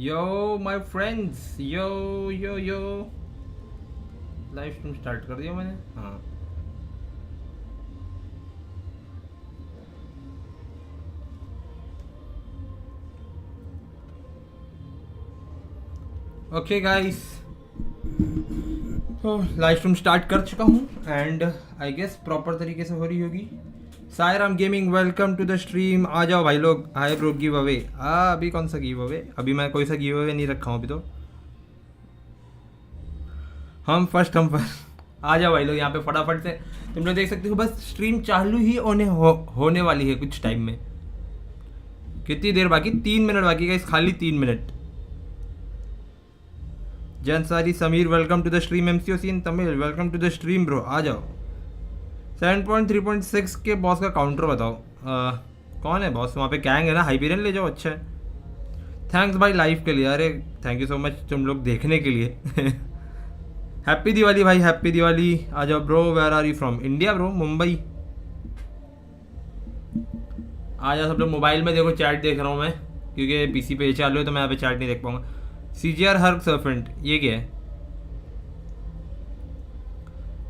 Yo my friends, yo yo yo live stream start कर दिया मैंने। हाँ ओके गाइस, तो लाइव स्ट्रीम स्टार्ट कर चुका हूँ एंड आई गेस प्रॉपर तरीके से हो रही होगी। Sairam gaming, welcome to the stream. आ जाओ भाई लोग। Hi bro, give away. अभी कौन सा गिव अवे? अभी मैं कोई सा गिव अवे नहीं रखा हूँ अभी तो। हम फर्स्ट आ जाओ भाई लोग यहाँ पे फटाफट से। तुम लोग देख सकते हो बस स्ट्रीम चालू ही होने वाली है कुछ टाइम में। कितनी देर बाकी? 3 मिनट बाकी गाइस, खाली 3 मिनट। जनसारी Sameer, welcome to the stream. MCOC in Tamil, welcome to the stream bro. आ जाओ। 7.3.6 के बॉस का काउंटर बताओ। कौन है बॉस? वहाँ पे कैंग है ना? हाइपीरियन ले जाओ। अच्छा है, थैंक्स भाई लाइव के लिए। अरे थैंक यू सो मच तुम लोग देखने के लिए। हैप्पी दिवाली भाई, हैप्पी दिवाली। आ जाओ bro. Where are you from? India bro, Mumbai. आ जाओ सब लोग। मोबाइल में देखो चैट देख रहा हूँ मैं, क्योंकि पीसी पे चालू है तो मैं यहाँ पे चैट नहीं देख पाऊंगा। CGR हर्क सर्फेंट, ये क्या है?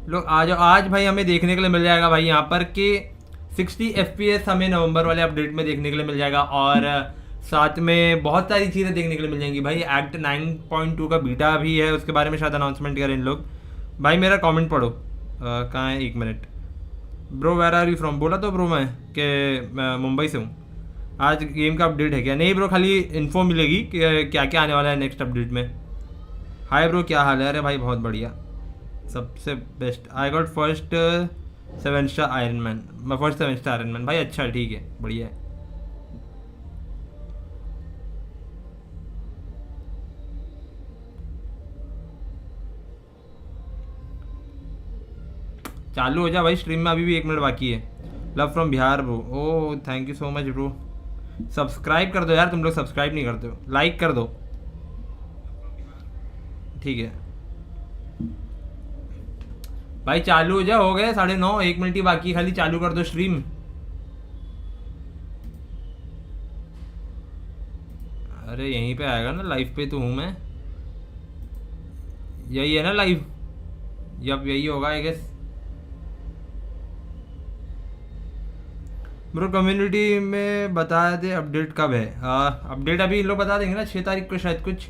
लोग आ जाओ। आज भाई हमें देखने के लिए मिल जाएगा भाई यहाँ पर कि 60 FPS हमें नवंबर वाले अपडेट में देखने के लिए मिल जाएगा, और साथ में बहुत सारी चीज़ें देखने के लिए मिल जाएंगी भाई। एक्ट 9.2 का बीटा भी है, उसके बारे में शायद अनाउंसमेंट करें इन लोग। भाई मेरा कमेंट पढ़ो। कहाँ है? 1 minute bro. Where are you from? बोला तो ब्रो मैं कि मुंबई से हूँ। आज गेम का अपडेट है क्या? नहीं ब्रो, खाली इन्फो मिलेगी कि क्या क्या आने वाला है नेक्स्ट अपडेट में। हाय ब्रो, क्या हाल है? अरे भाई बहुत बढ़िया, सबसे best. I got first 7 star iron man. मैं फर्स्ट 7 स्टार आयरन मैन भाई। अच्छा ठीक है, बढ़िया है। चालू हो जा भाई स्ट्रीम में, अभी भी 1 मिनट बाकी है। Love from Bihar bro. Oh thank you so much bro. Subscribe कर दो यार, तुम लोग सब्सक्राइब नहीं करते हो। लाइक कर दो, ठीक है भाई। चालू हो जा, हो गए 9:30, 1 मिनट ही बाकी, खाली चालू कर दो स्ट्रीम। अरे यहीं पे आएगा ना, लाइव पे तो हूँ मैं। यही है ना लाइव? यप यही होगा आई गेस। ब्रो कम्युनिटी में बता दे अपडेट कब है। अपडेट अभी इन लोग बता देंगे ना, 6 तारीख को शायद कुछ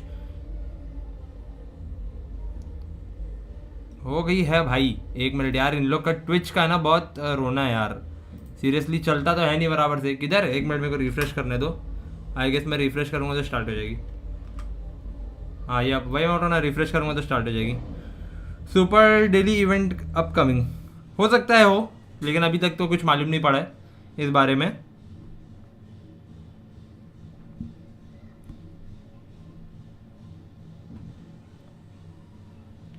हो गई है भाई। 1 मिनट यार, इन लोग का ट्विच का है ना बहुत रोना है यार। सीरियसली चलता तो है नहीं बराबर से। किधर? 1 मिनट मेरे को रिफ्रेश करने दो। आई गेस मैं रिफ्रेश करूँगा तो स्टार्ट हो जाएगी। हाँ ये वही मैं ना, रिफ्रेश करूँगा तो स्टार्ट हो जाएगी। सुपर डेली इवेंट अपकमिंग हो सकता है हो, लेकिन अभी तक तो कुछ मालूम नहीं पड़ा है इस बारे में।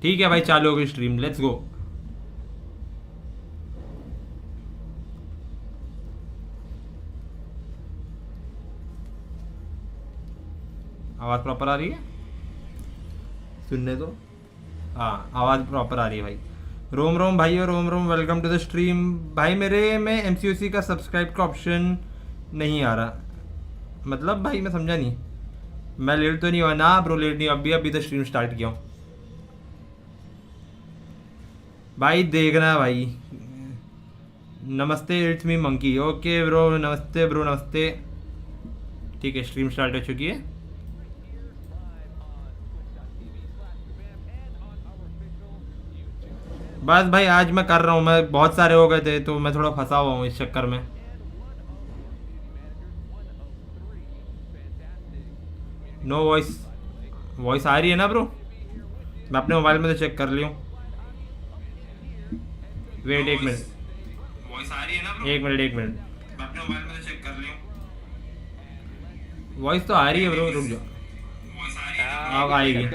ठीक है भाई, चालू हो गई स्ट्रीम, लेट्स गो। आवाज़ प्रॉपर आ रही है? सुनने दो। हाँ आवाज़ प्रॉपर आ रही है भाई। रोम रोम भाई, और रोम रोम, वेलकम टू द स्ट्रीम। भाई मेरे में MCOC का सब्सक्राइब का ऑप्शन नहीं आ रहा। मतलब भाई मैं समझा नहीं। मैं लेट तो नहीं हुआ ना ब्रो? लेट नहीं, अभी तो स्ट्रीम स्टार्ट किया हूँ भाई। देखना भाई। नमस्ते, it's me monkey. Okay bro, नमस्ते ब्रो, नमस्ते। ठीक है, स्ट्रीम स्टार्ट हो चुकी है। बस भाई आज मैं कर रहा हूँ। मैं बहुत सारे हो गए थे तो मैं थोड़ा फंसा हुआ हूँ इस चक्कर में। No voice. वॉइस आ रही है ना ब्रो? मैं अपने मोबाइल में तो चेक कर लिया हूँ। Wait 1 minute. वॉइस आ रही है ना ब्रो? 1 मिनट 1 मिनट, मैं अपने मोबाइल में तो चेक कर लिया हूँ। वॉइस तो आ रही है ब्रो, रुक जाओ। अब आएगी।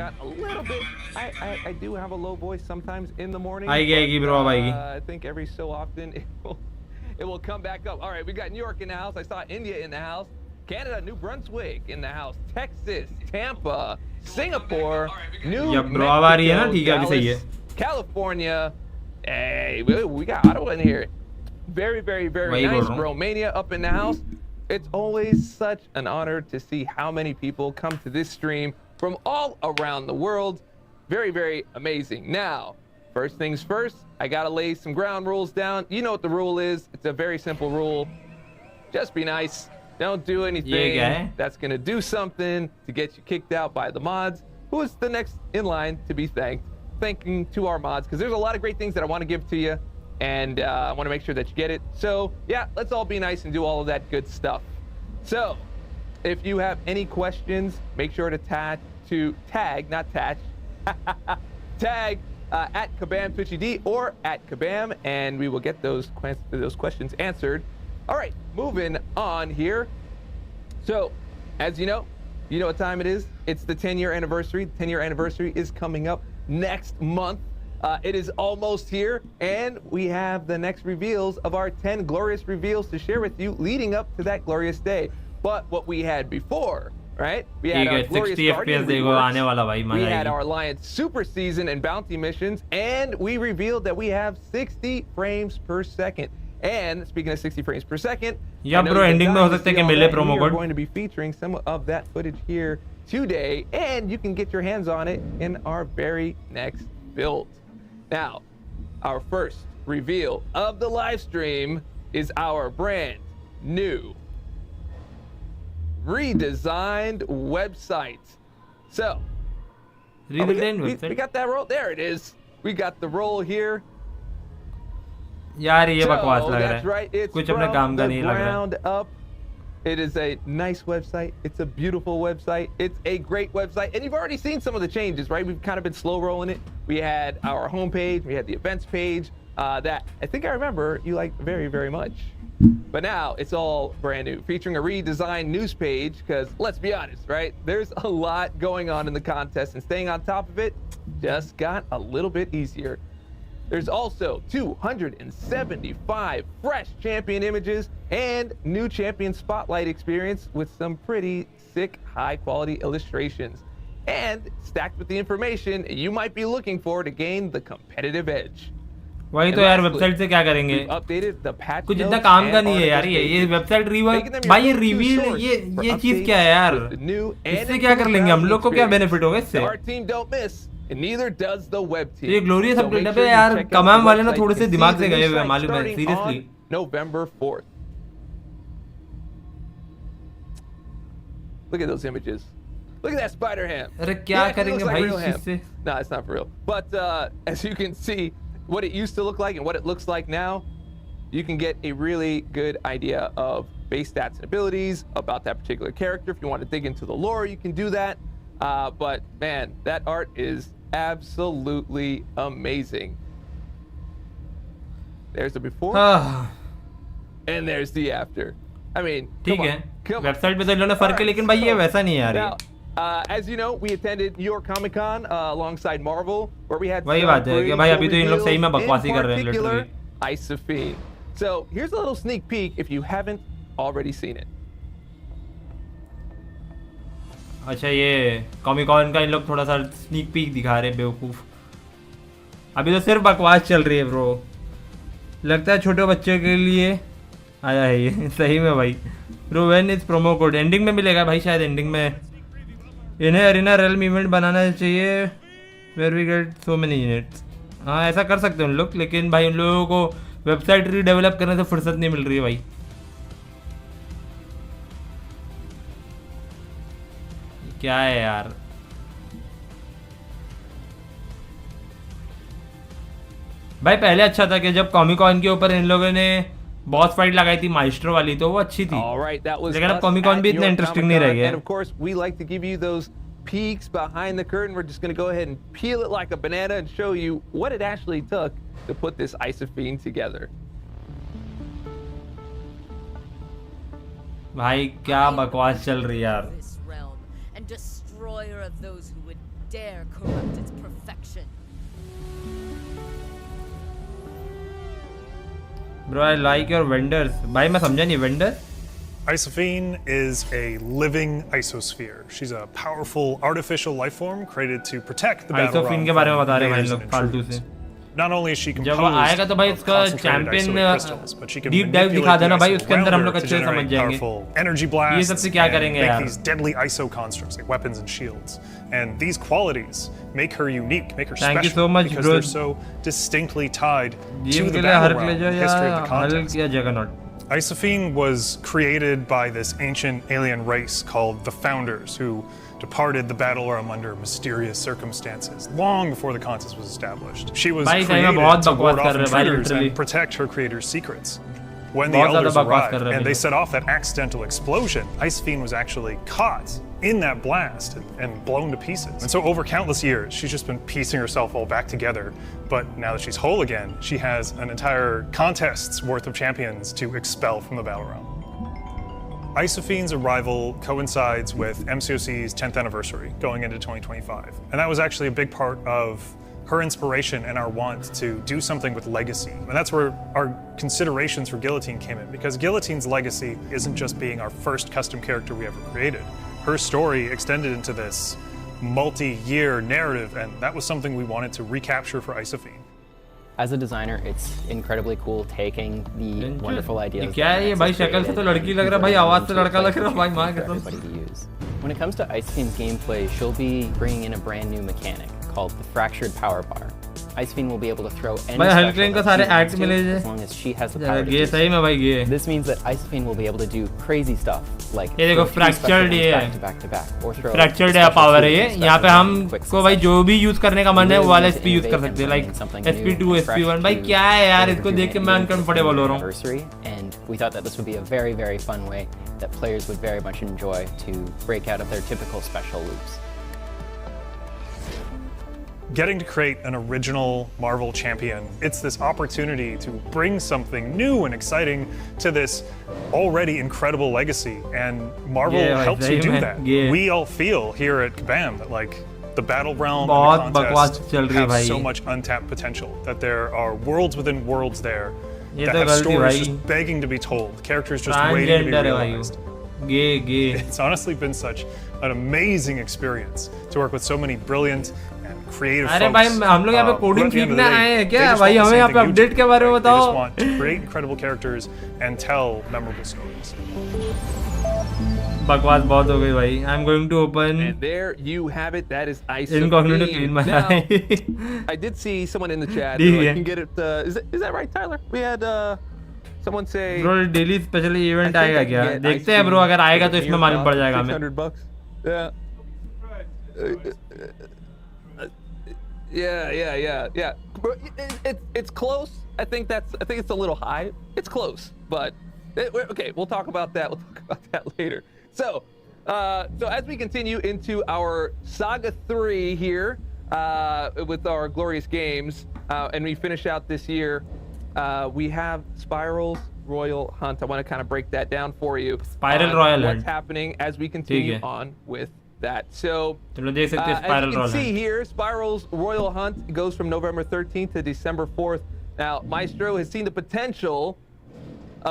I do have a low voice sometimes in the morning. आएगी ब्रो, अब आएगी। I think every so often it will come back up. All right, we got New York in the house. I saw India in the house. Canada, New Brunswick in the house. Texas, Tampa, Singapore, New Mexico, अब आ रही है ना? ठीक है, अभी सही है। California. Hey, we got Ottawa in here. Very nice. Romania up in the house. It's always such an honor to see how many people come to this stream from all around the world. Very, very amazing. Now, first things first, I gotta lay some ground rules down. You know what the rule is. It's a very simple rule. Just be nice. Don't do anything that's gonna do something to get you kicked out by the mods. Who is the next in line to be thanked? Thanking to our mods, because there's a lot of great things that I want to give to you, and I want to make sure that you get it. So yeah, let's all be nice and do all of that good stuff. So if you have any questions, make sure to tag, not tag, tag at Kabam TwitchED or at Kabam, and we will get those questions answered. All right, moving on here. So as you know what time it is. It's the 10-year anniversary. The 10-year anniversary is coming up next month. It is almost here, and we have the next reveals of our 10 glorious reveals to share with you leading up to that glorious day. But what we had before, right? We had our glorious Guardian reworks, we had our Alliance Super Season and Bounty missions, and we revealed that we have 60 frames per second. And speaking of 60 frames per second, yeah, bro, ending में हो सकता है कि मिले promo code. We're going to be featuring some of that footage here today, and you can get your hands on it in our very next build. Now, our first reveal of the live stream is our brand new redesigned website. So, redesigned website. We got that roll. There it is. We got the roll here. यार ये बकवास लग रहा है कुछ अपने काम का नहीं लग रहा है It is a nice website. It's a beautiful website. It's a great website. And you've already seen some of the changes, right? We've kind of been slow rolling it. We had our homepage. We had the events page that I think I remember you liked very, very much. But now it's all brand new, featuring a redesigned news page because let's be honest, right? There's a lot going on in the contest, and staying on top of it just got a little bit easier. There's also 275 fresh champion images and new champion spotlight experience with some pretty sick high quality illustrations, and stacked with the information you might be looking for to gain the competitive edge. वही तो यार website से क्या करेंगे कुछ इतना काम का नहीं है यार ये वेबसाइट रिवर्क भाई ये रिवील ये चीज क्या है यार इससे क्या कर लेंगे हम लोग को क्या बेनिफिट होगा इससे And neither does the web team. ये ग्लोरियस अपडेट पे यार कमाम वाले ना थोड़े से दिमाग से गए हुए मालूम है seriously November 4th. Look at those images. Look at that spider ham. अरे क्या करेंगे भाई इस चीज से No, it's not for real. But as you can see what it used to look like and what it looks like now, you can get a really good idea of base stats and abilities about that particular character. If you want to dig into the lore, you can do that. But man, that art is absolutely amazing. There's the before and there's the after. I mean, ठीक है website पे तो इन्होंने फर्क है लेकिन भाई ये वैसा नहीं है यार as you know, we attended New York Comic Con alongside Marvel, where we had वही बात है कि भाई अभी तो इन लोग सही में बकवासी कर रहे हैं literally Isopine. So here's a little sneak peek if you haven't already seen it. अच्छा ये कॉमिकॉन का इन लोग थोड़ा सा स्नीक पीक दिखा रहे हैं बेवकूफ अभी तो सिर्फ बकवास चल रही है ब्रो लगता है छोटे बच्चे के लिए आया है ये सही में भाई bro when is promo code ending में मिलेगा भाई शायद एंडिंग में इन्हें अरीना रेलम इवेंट बनाना चाहिए where we get so many units हाँ ऐसा कर सकते हैं उन लोग लेकिन भाई उन लोगों को वेबसाइट रीडेवलप करने से फुर्सत नहीं मिल रही है भाई क्या है यार भाई पहले अच्छा था कि जब कॉमिकॉन के ऊपर इन लोगों ने बॉस फाइट लगाई थी माइस्ट्रो वाली तो वो अच्छी थी लेकिन अब कॉमिकॉन भी इतना इंटरेस्टिंग नहीं रह गया peeks behind the curtain. We're just going to go ahead and peel it like a banana and show you what it actually took to put this Isopine together. भाई क्या बकवास चल रही है यार destroyer of those who would dare corrupt its perfection. Bro, I like your vendors. भाई मैं समझा नहीं vendor. Isopine is a living isosphere. She's a powerful artificial life form created to protect the battle Isopine के बारे में बता रहे हैं भाई लोग फालतू से. Not only is she जब composed वो आएगा तो भाई of इसका concentrated champion isolate crystals, but she can deep dive दिखा manipulate देना the भाई, iso उसके अंदर हम around लोग her to अच्छे से समझ generate जाएंगे powerful energy ये blasts सबसे क्या and करेंगे make यार these deadly iso constructs like weapons and shields. And these qualities make her unique, make her Thank you special so much, because bro. they're so distinctly tied to game the के लिए हर battle ले realm, जाओ the history of या the हल context. किया juggernaut Isopine was created by this ancient alien race called the Founders, who departed the battle realm under mysterious circumstances long before the contest was established. She was भाई सही में created बहुत to बकवास ward कर off रहे हैं भाई intruders literally and protect her creator's secrets. When the बहुत ज़्यादा elders बकवास कर arrived रहे हैं and they भाई set off that accidental explosion, Isopine was actually caught in that blast and blown to pieces. And so over countless years, she's just been piecing herself all back together. But now that she's whole again, she has an entire contest's worth of champions to expel from the battle realm. Isopine's arrival coincides with MCOC's 10th anniversary going into 2025. And that was actually a big part of her inspiration and our want to do something with legacy. And that's where our considerations for Guillotine came in, because Guillotine's legacy isn't just being our first custom character we ever created. Her story extended into this multi-year narrative, and that was something we wanted to recapture for Isopine. As a designer, it's incredibly cool taking the wonderful ideas क्या है ये भाई शक्ल से तो लड़की लग रहा है भाई आवाज से लड़का लग रहा है भाई माँ for कसम everybody to use. When it comes to Isopine's gameplay, she'll be bringing in a brand new mechanic called the Fractured Power Bar. Isopine will be able to throw any भाई special हल्कलिंग का that सारे she wants act to, मिले as long as she has the power to गे do सही so. में भाई गे This means that Isopine will be able to do crazy stuff like ये देखो throw two fractured special ये ones back to back, or throw fractured है special power है ये tools, यहाँ पे special हम quick को भाई जो भी यूज करने का मन है वो वाला Really एसपी यूज कर innovate सकते हैं and like bring something new SP2 and fresh SP1 भाई to क्या है यार इसको every देख के game मैं for the अनकंफर्टेबल हो रहा हूँ Chrono-versary, and we thought that this would be a very, very fun way that players would very much enjoy to break out of their typical special loops. Getting to create an original Marvel champion, it's this opportunity to bring something new and exciting to this already incredible legacy, and Marvel Yeah, helps you do man. that. Yeah. We all feel here at Kabam that like the battle realm बहुत and the बकवास contest चल रही है have भाई so much untapped potential, that there are worlds within worlds there ये that तो have गलती stories भाई just begging to be told, characters just waiting to be transgender है भाई realized. वो गे गे It's honestly been such an amazing experience to work with so many brilliant and creative अरे folks. भाई हम लोग यहाँ पे who coding at the end of सीखने the day, आए हैं they क्या just भाई want the हमें same यहाँ पे thing you अपडेट do. के बारे में They बताओ just want to create incredible characters and tell memorable stories. बकवास बहुत हो गई भाई I am going to open And there you have it. That is incognito Isopine. Clean my Now, I did see someone in the chat. Yeah. I can get it. Is that right, Tyler? We had someone say. Bro daily special I event think आएगा I can क्या get देखते हैं Isopine bro अगर आएगा for तो the इसमें near मालूम पड़ cost, जाएगा हमें $600. Yeah. Yeah. Bro, it's close. I think it's a little high. It's close, but okay. We'll talk about that. We'll talk about that later. So as we continue into our Saga 3 here with our glorious games, and we finish out this year, we have Spiral's Royal Hunt. I want to kind of break that down for you. Spiral on Royal what's Hunt. happening as we continue ठीक है। on with that. So. तुम लोग देख सकते हैं As spiral you can roll see here, Spiral's Royal Hunt goes from November 13th to December 4th. Now, Maestro has seen the potential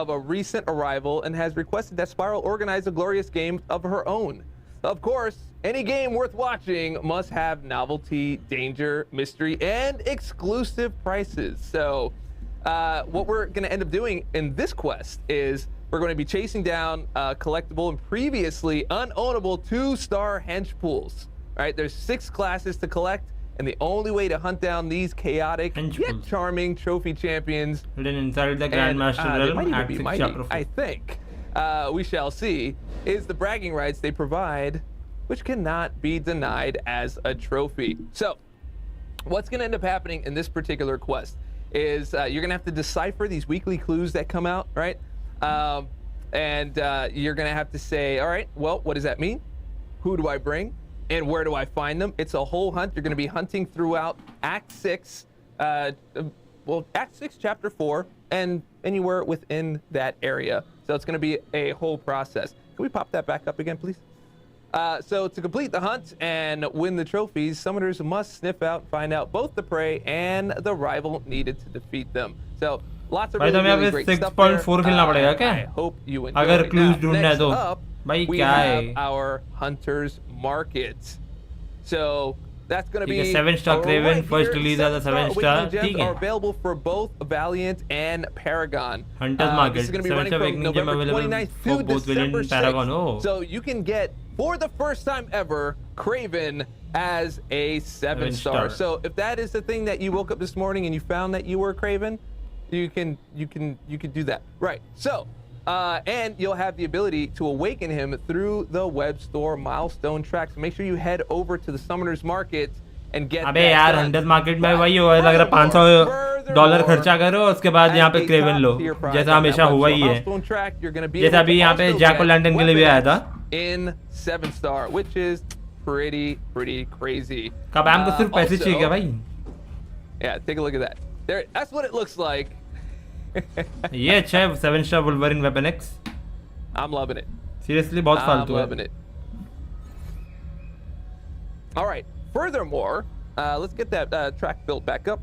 of a recent arrival and has requested that Spiral organize a glorious game of her own. Of course, any game worth watching must have novelty, danger, mystery, and exclusive prices. So, what we're going to end up doing in this quest is we're going to be chasing down collectible and previously unownable 2-star hench pools. All right, there's 6 classes to collect, and the only way to hunt down these chaotic Hench yet pools. charming trophy champions, Hidden inside the and, Grandmaster they realm might even Act be 6 mighty, chapter 4 I think, we shall see, is the bragging rights they provide, which cannot be denied as a trophy. So, what's going to end up happening in this particular quest is you're going to have to decipher these weekly clues that come out, right? And you're going to have to say, all right, well, what does that mean? Who do I bring? And where do I find them? It's a whole hunt. You're going to be hunting throughout Act 6, Act 6, Chapter 4, and anywhere within that area. So it's going to be a whole process. Can we pop that back up again, please? So to complete the hunt and win the trophies, summoners must sniff out and find out both the prey and the rival needed to defeat them. So lots of भाई तो really, हमें really अभी great stuff there. 6.4 खेलना पड़ेगा क्या I hope you enjoy. अगर Now, clues ढूंढना है next तो up, भाई we क्या have है our Hunter's Market. So That's going to ठीक है, be 7-star Craven, right first here. release as a 7-star, Awakening gems ठीक है. are available for both Valiant and Paragon. Hunters Market, This is going to be 7-star running from Awakening gem November available 29th for to both Valiant December and Paragon. 6th. Oh. So you can get, for the first time ever, Craven as a 7-star. So if that is the thing that you woke up this morning and you found that you were Craven, you can do that. Right. So and you'll have the ability to awaken him through the web store milestone track. So make sure you head over to the Summoners Market and get अबे यार hunters market में वही हो रहा है, $500 खर्चा करो उसके बाद यहाँ पे क्रेवन लो, जैसा हमेशा हुआ ही है, जैसा अभी यहाँ पे जैक ओ लैंटर्न के लिए भी आया था in 7-star, which is pretty crazy. कबाम को सिर्फ पैसे चाहिए क्या भाई? Yeah, take a look at that. There, that's what it looks like. ये अच्छा है, 7-star Wolverine weapon x. I'm loving it. Seriously बहुत फालतू है. I'm loving it. All right. Furthermore, let's get that track built back up.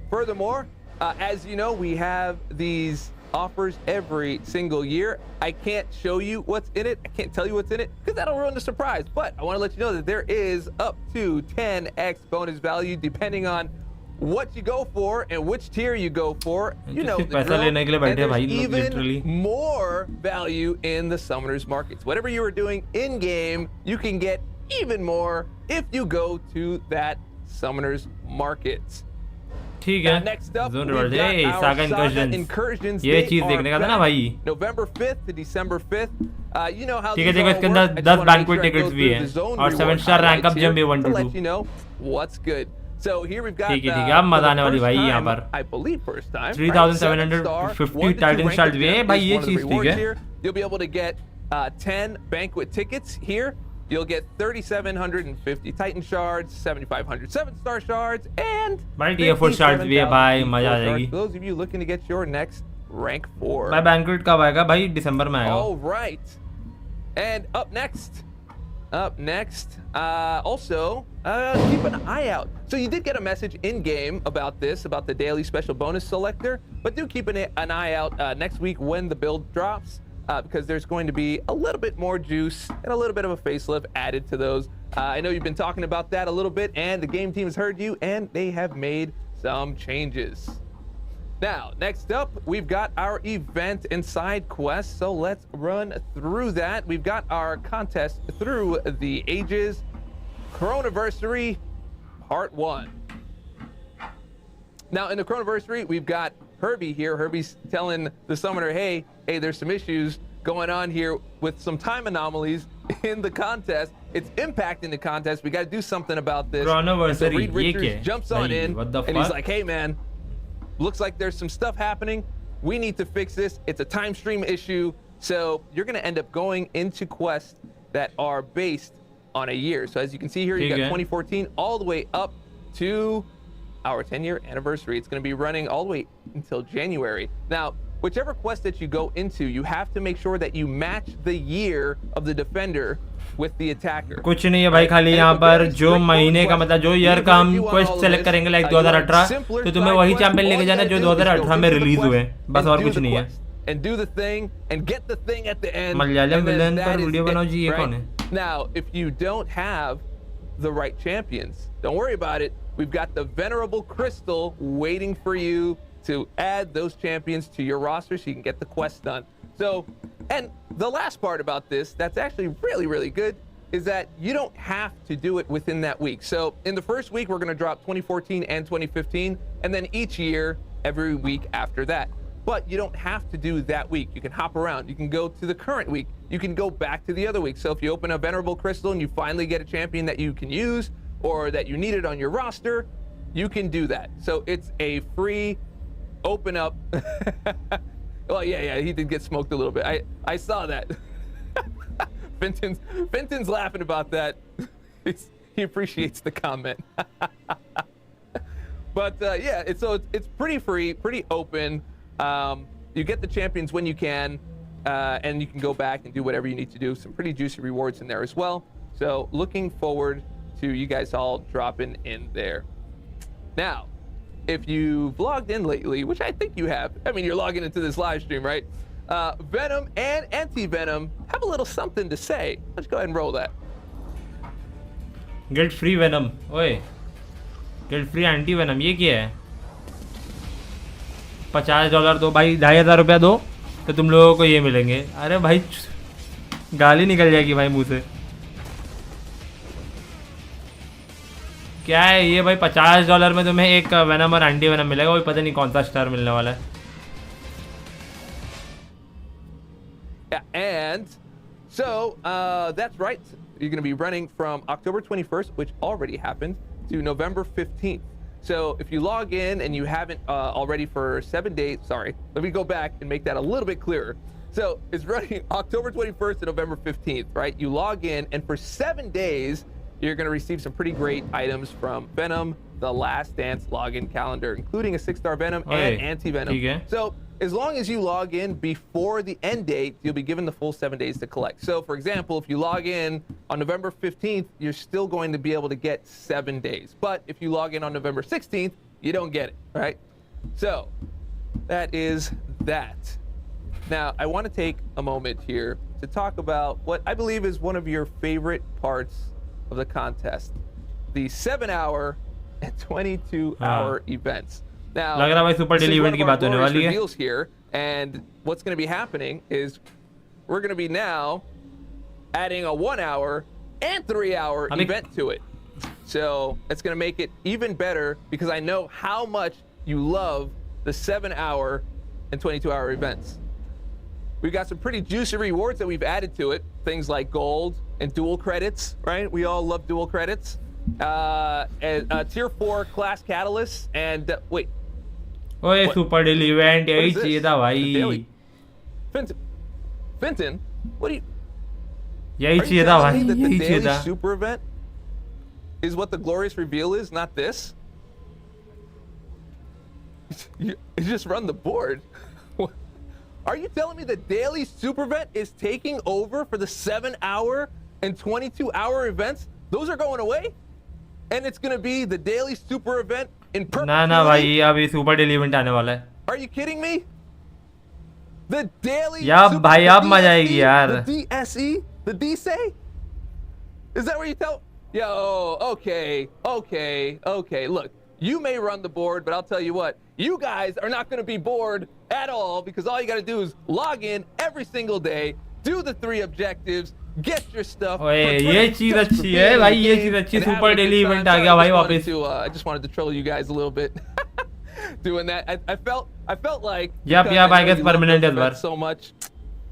Furthermore, as you know, we have these offers every single year. I can't show you what's in it. I can't tell you what's in it because that'll ruin the surprise. But I want to let you know that there is up to 10x bonus value depending on what you go for and which tier you go for. You know the drill. And there's even more value in the Summoners Markets. Whatever you are doing in game, you can get even more if you go to that Summoners Markets. ठीक है. Next up, Zone we've got Hey, our Saga Incursions. ये चीज देखने का था ना भाई. November 5th to December 5th. You know how ठीक है, these देखो all इसके work. अंदर I 10 just wanna make banquet sure I go tickets भी through हैं the zone और reward 7-star rank up highlights जम भी here 1 to to 2. let you know what's good. So here we've got ठीक है, अब मजा आने वाली भाई यहाँ पर. I believe first time 3750 Titan start भी है भाई, ये चीज ठीक है. You'll be able to get 10 banquet tickets here. You'll get 3,750 Titan shards, 7,500 7-star shards, and Multi-effort shards भी है भाई, मजा आ जाएगी. Those of you looking to get your next rank 4. भाई बैंक्वेट कब आएगा भाई? दिसंबर में आएगा. All right. And up next, also keep an eye out. So you did get a message in game about this, about the daily special bonus selector, but do keep an eye out next week when the build drops. Because there's going to be a little bit more juice and a little bit of a facelift added to those. I know you've been talking about that a little bit, and the game team has heard you, and they have made some changes. Now, next up, we've got our event and side quest, so let's run through that. We've got our contest through the ages, Chrono-versary, Part 1. Now, in the Chrono-versary, we've got Herbie here. Herbie's telling the summoner, hey, there's some issues going on here with some time anomalies in the contest. It's impacting the contest. We got to do something about this. Chrono-versary, so Reed Richards jumps on in, and he's like, hey, man, looks like there's some stuff happening. We need to fix this. It's a time stream issue. So you're going to end up going into quests that are based on a year. So as you can see here, you got 2014 all the way up to our 10-year anniversary. It's going to be running all the way until January. Now, whichever quest that you go into, you have to make sure that you match the year of the defender with the attacker. कुछ नहीं है भाई, खाली यहाँ पर जो महीने का मतलब जो ईयर का हम क्वेस्ट सेलेक्ट करेंगे, लाइक 2018, तो तुम्हें वही चैंपियन लेके जाना जो 2018 में रिलीज हुए, बस और कुछ नहीं है. And do the thing and get the thing at the end. Malayalam villain पर वीडियो बनाओ जी, ये कौन है? Now, if you don't have the right champions, don't worry about it. We've got the Venerable Crystal waiting for you to add those champions to your roster so you can get the quest done. So, and the last part about this that's actually really good is that you don't have to do it within that week. So in the first week, we're going to drop 2014 and 2015, and then each year, every week after that. But you don't have to do that week. You can hop around. You can go to the current week. You can go back to the other week. So if you open a Venerable Crystal and you finally get a champion that you can use or that you needed on your roster, you can do that. So it's a free open up. Well, yeah, he did get smoked a little bit. I saw that. Fenton's laughing about that. He appreciates the comment. But yeah, it's pretty free, pretty open. You get the champions when you can, and you can go back and do whatever you need to do. Some pretty juicy rewards in there as well. So looking forward to you guys all dropping in there. Now, if you've logged in lately, which I think you have, I mean, you're logging into this live stream, right? Venom and Anti-Venom have a little something to say. Let's go ahead and roll that. Guilt free venom, ओए guilt free anti venom, ये क्या है? $50 दो भाई, 2500 रुपया दो तो तुम लोगों को ये मिलेंगे। अरे भाई गाली निकल जाएगी भाई मुंह से। क्या है ये भाई, $50 में तुम्हें एक वेनम और एंटी वेनम मिलेगा, वही पता नहीं कौन सा स्टार मिलने वाला है। And so that's right. You're going to be running from October 21st, which already happened, to November 15th. So if you log in and you haven't already for 7 days, sorry, let me go back and make that a little bit clearer. So it's running October 21st to November 15th, right? You log in, and for 7 days, you're going to receive some pretty great items from Venom, the Last Dance login calendar, including a 6-star Venom and anti-Venom. Okay. So as long as you log in before the end date, you'll be given the full 7 days to collect. So for example, if you log in on November 15th, you're still going to be able to get 7 days. But if you log in on November 16th, you don't get it, right? So that is that. Now, I want to take a moment here to talk about what I believe is one of your favorite parts of the contest, the 7-hour and 22-hour events. Now, लग रहा है भाई super this is daily one event of की our बात होने glorious वाली है। reveals here, and what's going to be happening is we're going to be now adding a 1-hour and 3-hour event to it. So it's going to make it even better because I know how much you love the 7-hour and 22-hour events. We've got some pretty juicy rewards that we've added to it. Things like gold and dual credits, right? We all love dual credits. And tier 4 class catalysts and wait. ओए super daily event What यही is this? चाहिए था The भाई, daily- Fenton, what do you? यही Are you चाहिए था telling भाई, me that the यही चाहिए daily था। super event is what the glorious reveal is, not this? You just run the board. Are you telling me the daily super event is taking over for the 7-hour and 22-hour events? Those are going away, and it's going to be the daily super event in ना ना perpetuity? भाई, अभी super daily event आने वाला है। Are you kidding me? The daily यार super- भाई the अब मजा आएगी DSE, यार। The DSE? The DSE? Is that what you tell? Yo, okay. Look, you may run the board, but I'll tell you what, you guys are not going to be bored at all because all you got to do is log in every single day, do the 3 objectives, get your stuff. ओए prepare ये just चीज for अच्छी being है in भाई, the ये game चीज अच्छी, and having super a good daily time. Event आ Sorry, गया भाई I just वापस। wanted to, I just wanted to troll you guys a little bit. Doing that, I felt like Yep, because I know guess you love permanent those as well. events so much,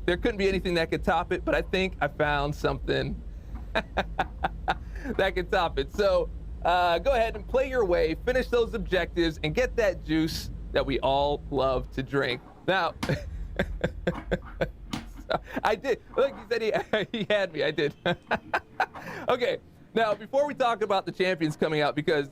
there couldn't be anything that could top it. But I think I found something that can top it. So go ahead and play your way, finish those objectives, and get that juice that we all love to drink. Now, I did. Look, he said he had me. I did. Okay. Now, before we talk about the champions coming out, because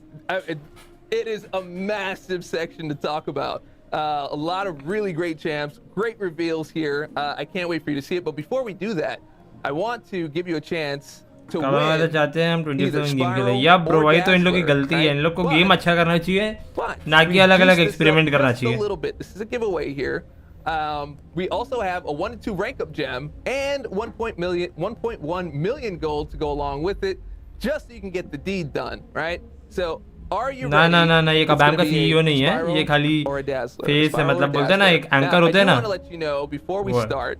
it is a massive section to talk about. A lot of really great champs, great reveals here. I can't wait for you to see it. But before we do that, I want to give you a chance to कब वाले win. चाहते हैं हम either 27 game के लिए। Spiral या bro or भाई तो इन लोग की Dazzler, गलती है, इन लोग को right? गेम But- अच्छा करना चाहिए, But ना कि अलग अलग juice this एक्सपेरिमेंट up करना just a चाहिए। little bit. This is a giveaway here. We also have a 1 to 2 rank up gem and 1.1 million gold to go along with it, just so you can get the deed done, right? So are you ना ready? ना ना ना, ये It's कबाम gonna का be a CEO नहीं है, Spiral ये खाली or a Dazzler. फेस है, Spiral or मतलब बोलते हैं ना Dazzler. एक एंकर Now, होते हैं I do ना। want to let you know before we What? start.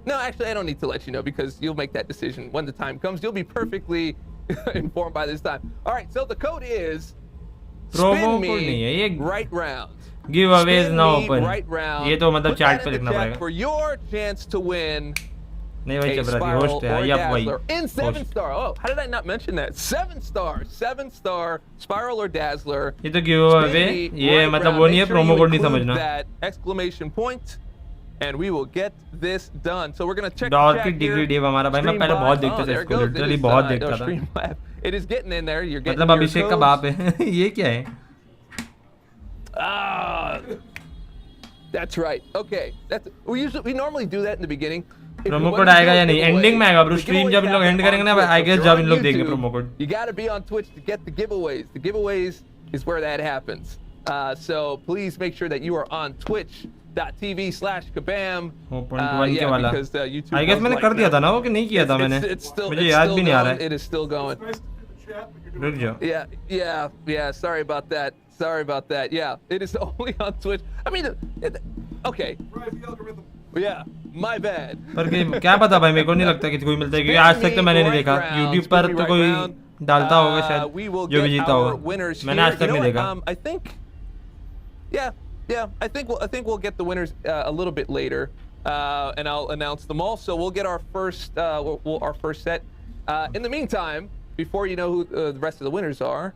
No, actually, I don't need to let you know because you'll make that decision when the time comes. You'll be perfectly informed by this time. All right, so the code is Promo spin code नहीं है, ये me right round. Give Awez Spin ना me open. right round. ये तो मतलब Put chat that पे in the लिखना chat पड़ेगा। for your chance to win नहीं भाई a चल रहा थी, Spiral होस्ट or है, a या वही Dazzler in 7 host. star. Oh, how did I not mention that? 7 star Spiral or Dazzler. ये तो गिव Spin अवे, me ये right मतलब round. वो नहीं है, Make sure promo you code नहीं include समझना। that exclamation point, and we will get this done. So we're gonna check dot the की chat डिग्री here. डेव हमारा भाई, मैं Stream पहले bot. बहुत देखता Oh, था there it इसको, goes. लिटरली It is, बहुत no, देखता था। Stream Lab. It is getting in there. You're getting मतलब your अभिषेक का codes. बाप है। ये क्या है? Ah, that's right. Okay, we normally do that in the beginning. If promo you code want to आएगा do या a नहीं? giveaway, एंडिंग में आएगा ब्रो, the स्ट्रीम जब इन लोग giveaways एंड happen करेंगे ना, on I Twitch. Guess If जब you're इन on लोग देंगे YouTube, promo code. You got to be on Twitch to get the giveaways. The giveaways is where that happens. So please make sure that you are on twitch.tv/kabam. 4.1 के Yeah, वाला। because YouTube I guess was मैंने like कर दिया that. था ना वो, कि नहीं किया था मैंने? It's still, मुझे it's याद still भी नहीं आ going. रहा है। It is still going. रुक जाओ Yeah. Sorry about that. Yeah, it is only on Twitch. I mean, okay. Yeah, my bad. पर क्या पता भाई, मेरे को नहीं लगता कि कोई मिलता है, क्योंकि आज तक तो मैंने नहीं देखा YouTube पर तो कोई डालता होगा शायद जो भी जीता होगा, मैंने आज तक नहीं देखा। I think, I think we'll get the winners a little bit later, and I'll announce them all. So we'll get our first our first set. In the meantime, before you know who the rest of the winners are,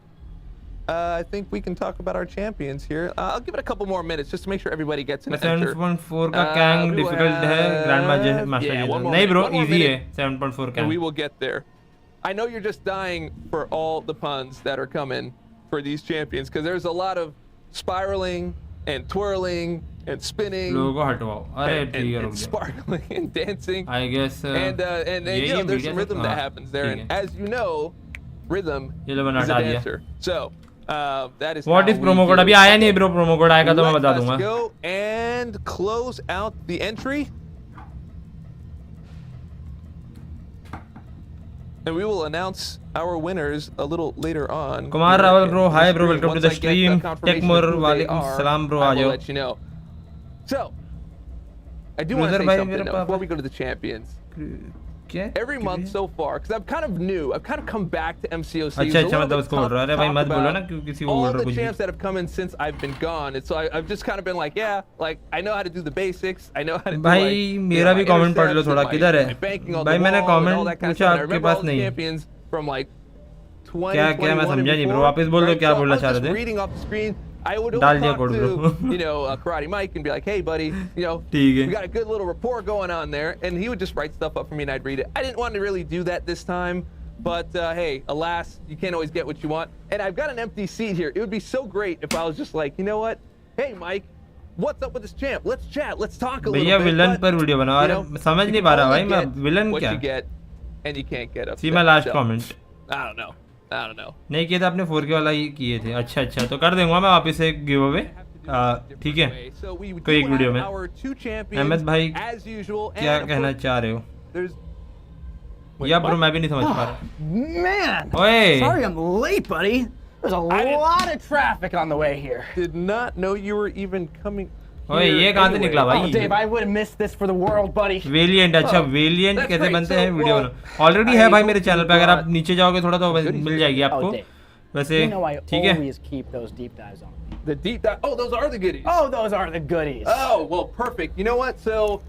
I think we can talk about our champions here. I'll give it a couple more minutes just to make sure everybody gets an enter. 7.4 का KANG difficult है, Grandmaster Master नहीं bro, easy है 7.4 KANG. We will get there. I know you're just dying for all the puns that are coming for these champions, because there's a lot of spiraling and twirling and spinning and sparkling and dancing. I guess and you know, there's some rhythm that happens there, and as you know, rhythm is a dancer. So that is what is promo code? अभी आया नहीं bro, promo code आएगा तो मैं बता दूंगा. Let's go and close out the entry. And we will announce our winners a little later on. Kumar Raval bro, hi bro, welcome to the stream. Techmur, walaikum salam bro, I will let you know. So, I do want to say something though, before we go to the champions. Every month so far, because I'm kind of new, I've kind of come back to MCOC. अच्छा मतलब उसको बोल रहा है भाई, मत बोलो ना क्योंकि किसी को बोल रहा है कुछ. All the champs that have come in since I've been gone, and so I've just kind of been like, yeah, like I know how to do the basics, I know how to do भाई मेरा भी comment पढ़ लो थोड़ा, किधर है भाई? मैंने comment पूछा, आपके पास नहीं है क्या मैं समझा नहीं ब्रो, वापस बोल दो क्या बोलना चाह रहे थे. I would always talk to, you know, Karate Mike and be like, hey buddy, you know, we got a good little rapport going on there, and he would just write stuff up for me and I'd read it. I didn't want to really do that this time, but hey, alas, you can't always get what you want. And I've got an empty seat here. It would be so great if I was just like, you know what, hey Mike, what's up with this champ? Let's chat, let's talk a little bit. भैया villain पर video बना रहे हो, समझ नहीं पा रहा भाई मैं विलन क्या. What you get, and you can't get upset. See my last comment. I don't know. नहीं किया था आपने 4K वाला ही किए थे. अच्छा तो कर दूंगा मैं वापस एक गिव अवे, ठीक है, कोई एक वीडियो में. अहमद भाई क्या कहना चाह रहे हो? या ब्रो मैं भी नहीं समझ पा रहा. Man, ओए sorry I'm late, buddy. There's a lot of traffic on the way here. Did not know you were even coming. ओए ये कहाँ से निकला भाई? Oh, Dave, I would have missed this for the world, buddy. वेलिएंट, अच्छा वेलिएंट कैसे बनते हैं वीडियो बना, ऑलरेडी है भाई मेरे चैनल पे, अगर आप नीचे जाओगे थोड़ा तो मिल जाएगी आपको. वैसे ठीक है. The deep dive. Oh, those are the goodies. Oh, those are the goodies. Oh, well, perfect. You know what? So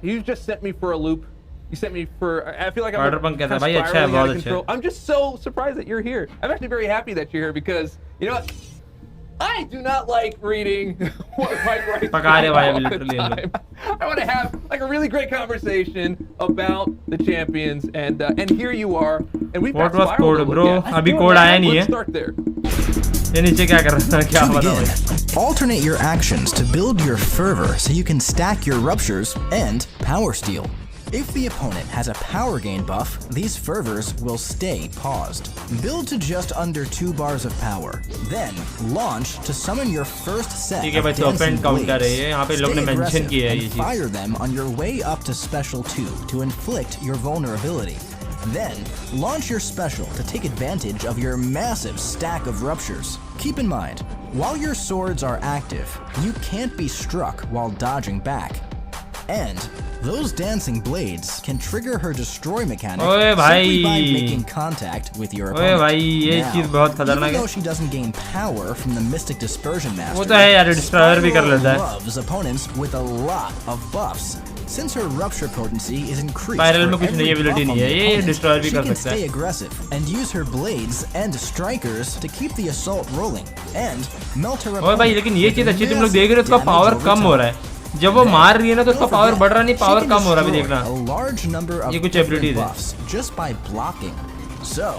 you just sent me for a loop. You sent me for. I feel like I'm kind of spiraling out of control. I'm just so surprised that you're here. I'm actually very happy that you're here because you know what? I do not like reading what Mike writes all the time. I want to have like a really great conversation about the champions, and here you are, and we've got What was code, bro? अभी code आया नहीं है. Let's start there. ये नीचे क्या कर रहा है, क्या बताओ भाई? Alternate your actions to build your fervor so you can stack your ruptures and power steal. If the opponent has a power gain buff, these fervors will stay paused. Build to just under 2 bars of power. Then launch to summon your first set of dancing blades. Stay aggressive and fire them on your way up to special 2 to inflict your vulnerability. Then launch your special to take advantage of your massive stack of ruptures. Keep in mind, while your swords are active, you can't be struck while dodging back. And those dancing blades can trigger her destroy mechanic simply by making contact with your opponent. Now, even though she doesn't gain power from the Mystic Dispersion Master, Spyro loves opponents with a lot of buffs. Since her rupture potency is increased for every buff opponent, she can stay aggressive and use her blades and strikers to keep the assault rolling and melt her opponent with massive damage over time. जब वो मार रही है ना तो उसका power बढ़ रहा नहीं, पावर कम हो रहा है. अभी देखना ये कुछ एबिलिटीज है. Just by blocking. So,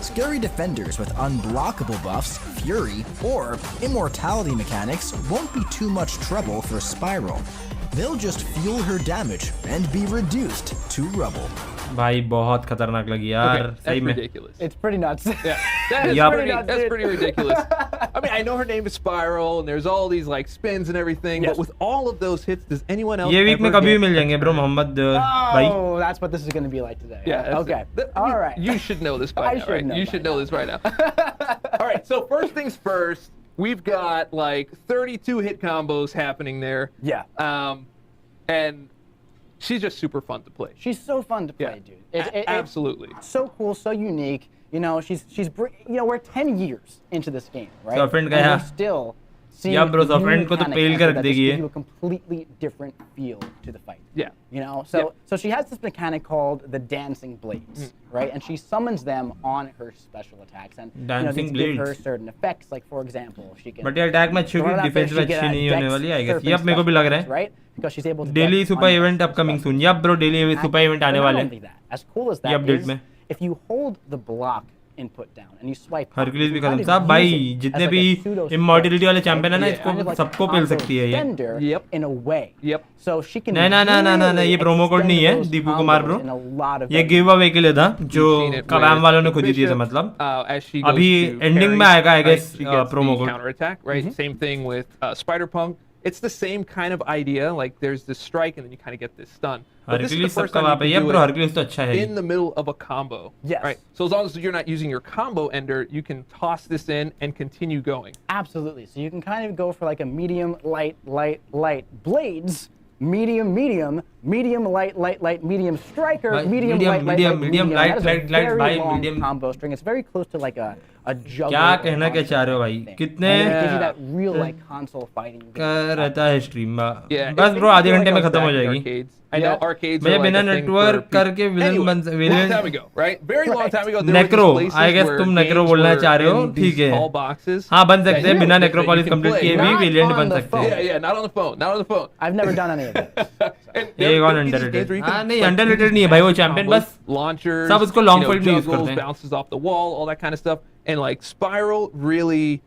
scary defenders with unblockable buffs, fury, or immortality mechanics won't be too much trouble for Spyro. They'll just fuel her damage and be reduced to rubble. भाई बहुत खतरनाक लगी यार Okay, सही that's में ridiculous. It's pretty nuts. Yeah, that is Yup. that's pretty ridiculous. I mean, I know her name is Spiral, and there's all these like spins and everything, Yes. but with all of those hits, does anyone else ये week में ever कभी भी get मिल जाएंगे bro Mohammad भाई Oh, that's what this is going to be like today. Yeah. that's Okay. it. All right. You should know this by I now, should right? know You by should know this by now. All right. So first things first, we've got like 32 hit combos happening there. Yeah. And she's just super fun to play. She's so fun to play, Yeah. dude. Absolutely. It's so cool, so unique. You know, we're 10 years into this game, right? So friend and gaya. we're still seeing Yeah, bro, so new friend को तो mechanics fail enter कर that just देगी give ये। you a completely different feel to the fight. Yeah. You know, so she has this mechanic called the dancing blades, right? And she summons them on her special attacks, and Dancing these give her blades. certain effects. Like for example, she can. But ये attack में अच्छी throw होगी it out there, defence she में get अच्छी a नहीं होने dex वाली I guess serpent ये अब मेरे को भी लग रहा special, है right? Because she's able to daily dex super on event dex upcoming special. Soon yup bro daily super event आने But वाले not हैं only that, as cool as ये that अपडेट is, में if you hold the block input down and you swipe up, Hercules भी you kind खत्म of साहब use भाई it जितने as like भी a pseudo इमॉर्टिलिटी वाले switch, चैंपियन है ना right? इसको Kind of like a सबको पेल combo सकती है ये extender Yep. in a way. Yep. So she can नहीं ना really ये प्रोमो कोड नहीं है extend those Deepu Kumar bro combos in a lot of ये ways. गिव अवे के लिए था जो Seen it कबाम with वालों ने खुद ही दिए थे Bishop, मतलब as she goes अभी to ending parry, में आएगा, I right? guess, She gets promo the code. counterattack, right? Same thing with Spider-Punk. It's the same kind of idea. Like there's this strike, and then you kind of get this stun. But this is the Hercules first सबका time वहाँ you पे can ये do bro it Hercules तो अच्छा है in the middle of a combo. Yes. Right. So as long as you're not using your combo ender, you can toss this in and continue going. Absolutely. So you can kind of go for like a medium, light blades, medium, light, medium striker, Right, medium, medium, light, medium, That is a light, very by long medium. combo string. It's very close to like a juggler. क्या or कहना क्या console चाह रहे हो type भाई? thing. कितने- And it gives you that real like console fighting. You का can- रहता है स्ट्रीम Yeah. बस it ब्रो makes आधे me feel घंटे में like I was खत्म हो back in जाएगी arcades. I know Yeah. arcades भैया are like बिना a thing network for people- करके विलन Anyway, बन long time ago, right? Very long time ago. There were necro these I places guess where तुम नेक्रो games बोलना were चाह रहे हो in these ठीक है tall boxes. हाँ बन सकते हैं that बिना you- necropolis that you can complete play. किए भी Not वेरिएंट on बन the सकते हैं phone. Yeah, not on the phone. Not on the phone. I've never done any of that. And ये there कौन would be these underrated games where you हाँ can, नहीं like, underrated नहीं है भाई वो चैंपियन combos, बस launchers, सब उसको long you know, fight में use juggles, करते हैं। bounces off the wall, all that kind of stuff. And like Spiral really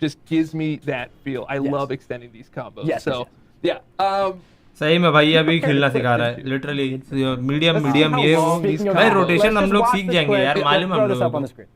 just gives me that feel. I Yes. love extending these combos. Yes, So yes, yeah. सही में भाई अभी खेलना सिखा रहा है लिटरली मीडियम मीडियम ये वो Speaking of भाई that, रोटेशन let's हम just लोग watch सीख this जाएंगे clip. यार Let's मालूम है throw हम this up लोगों on को the screen.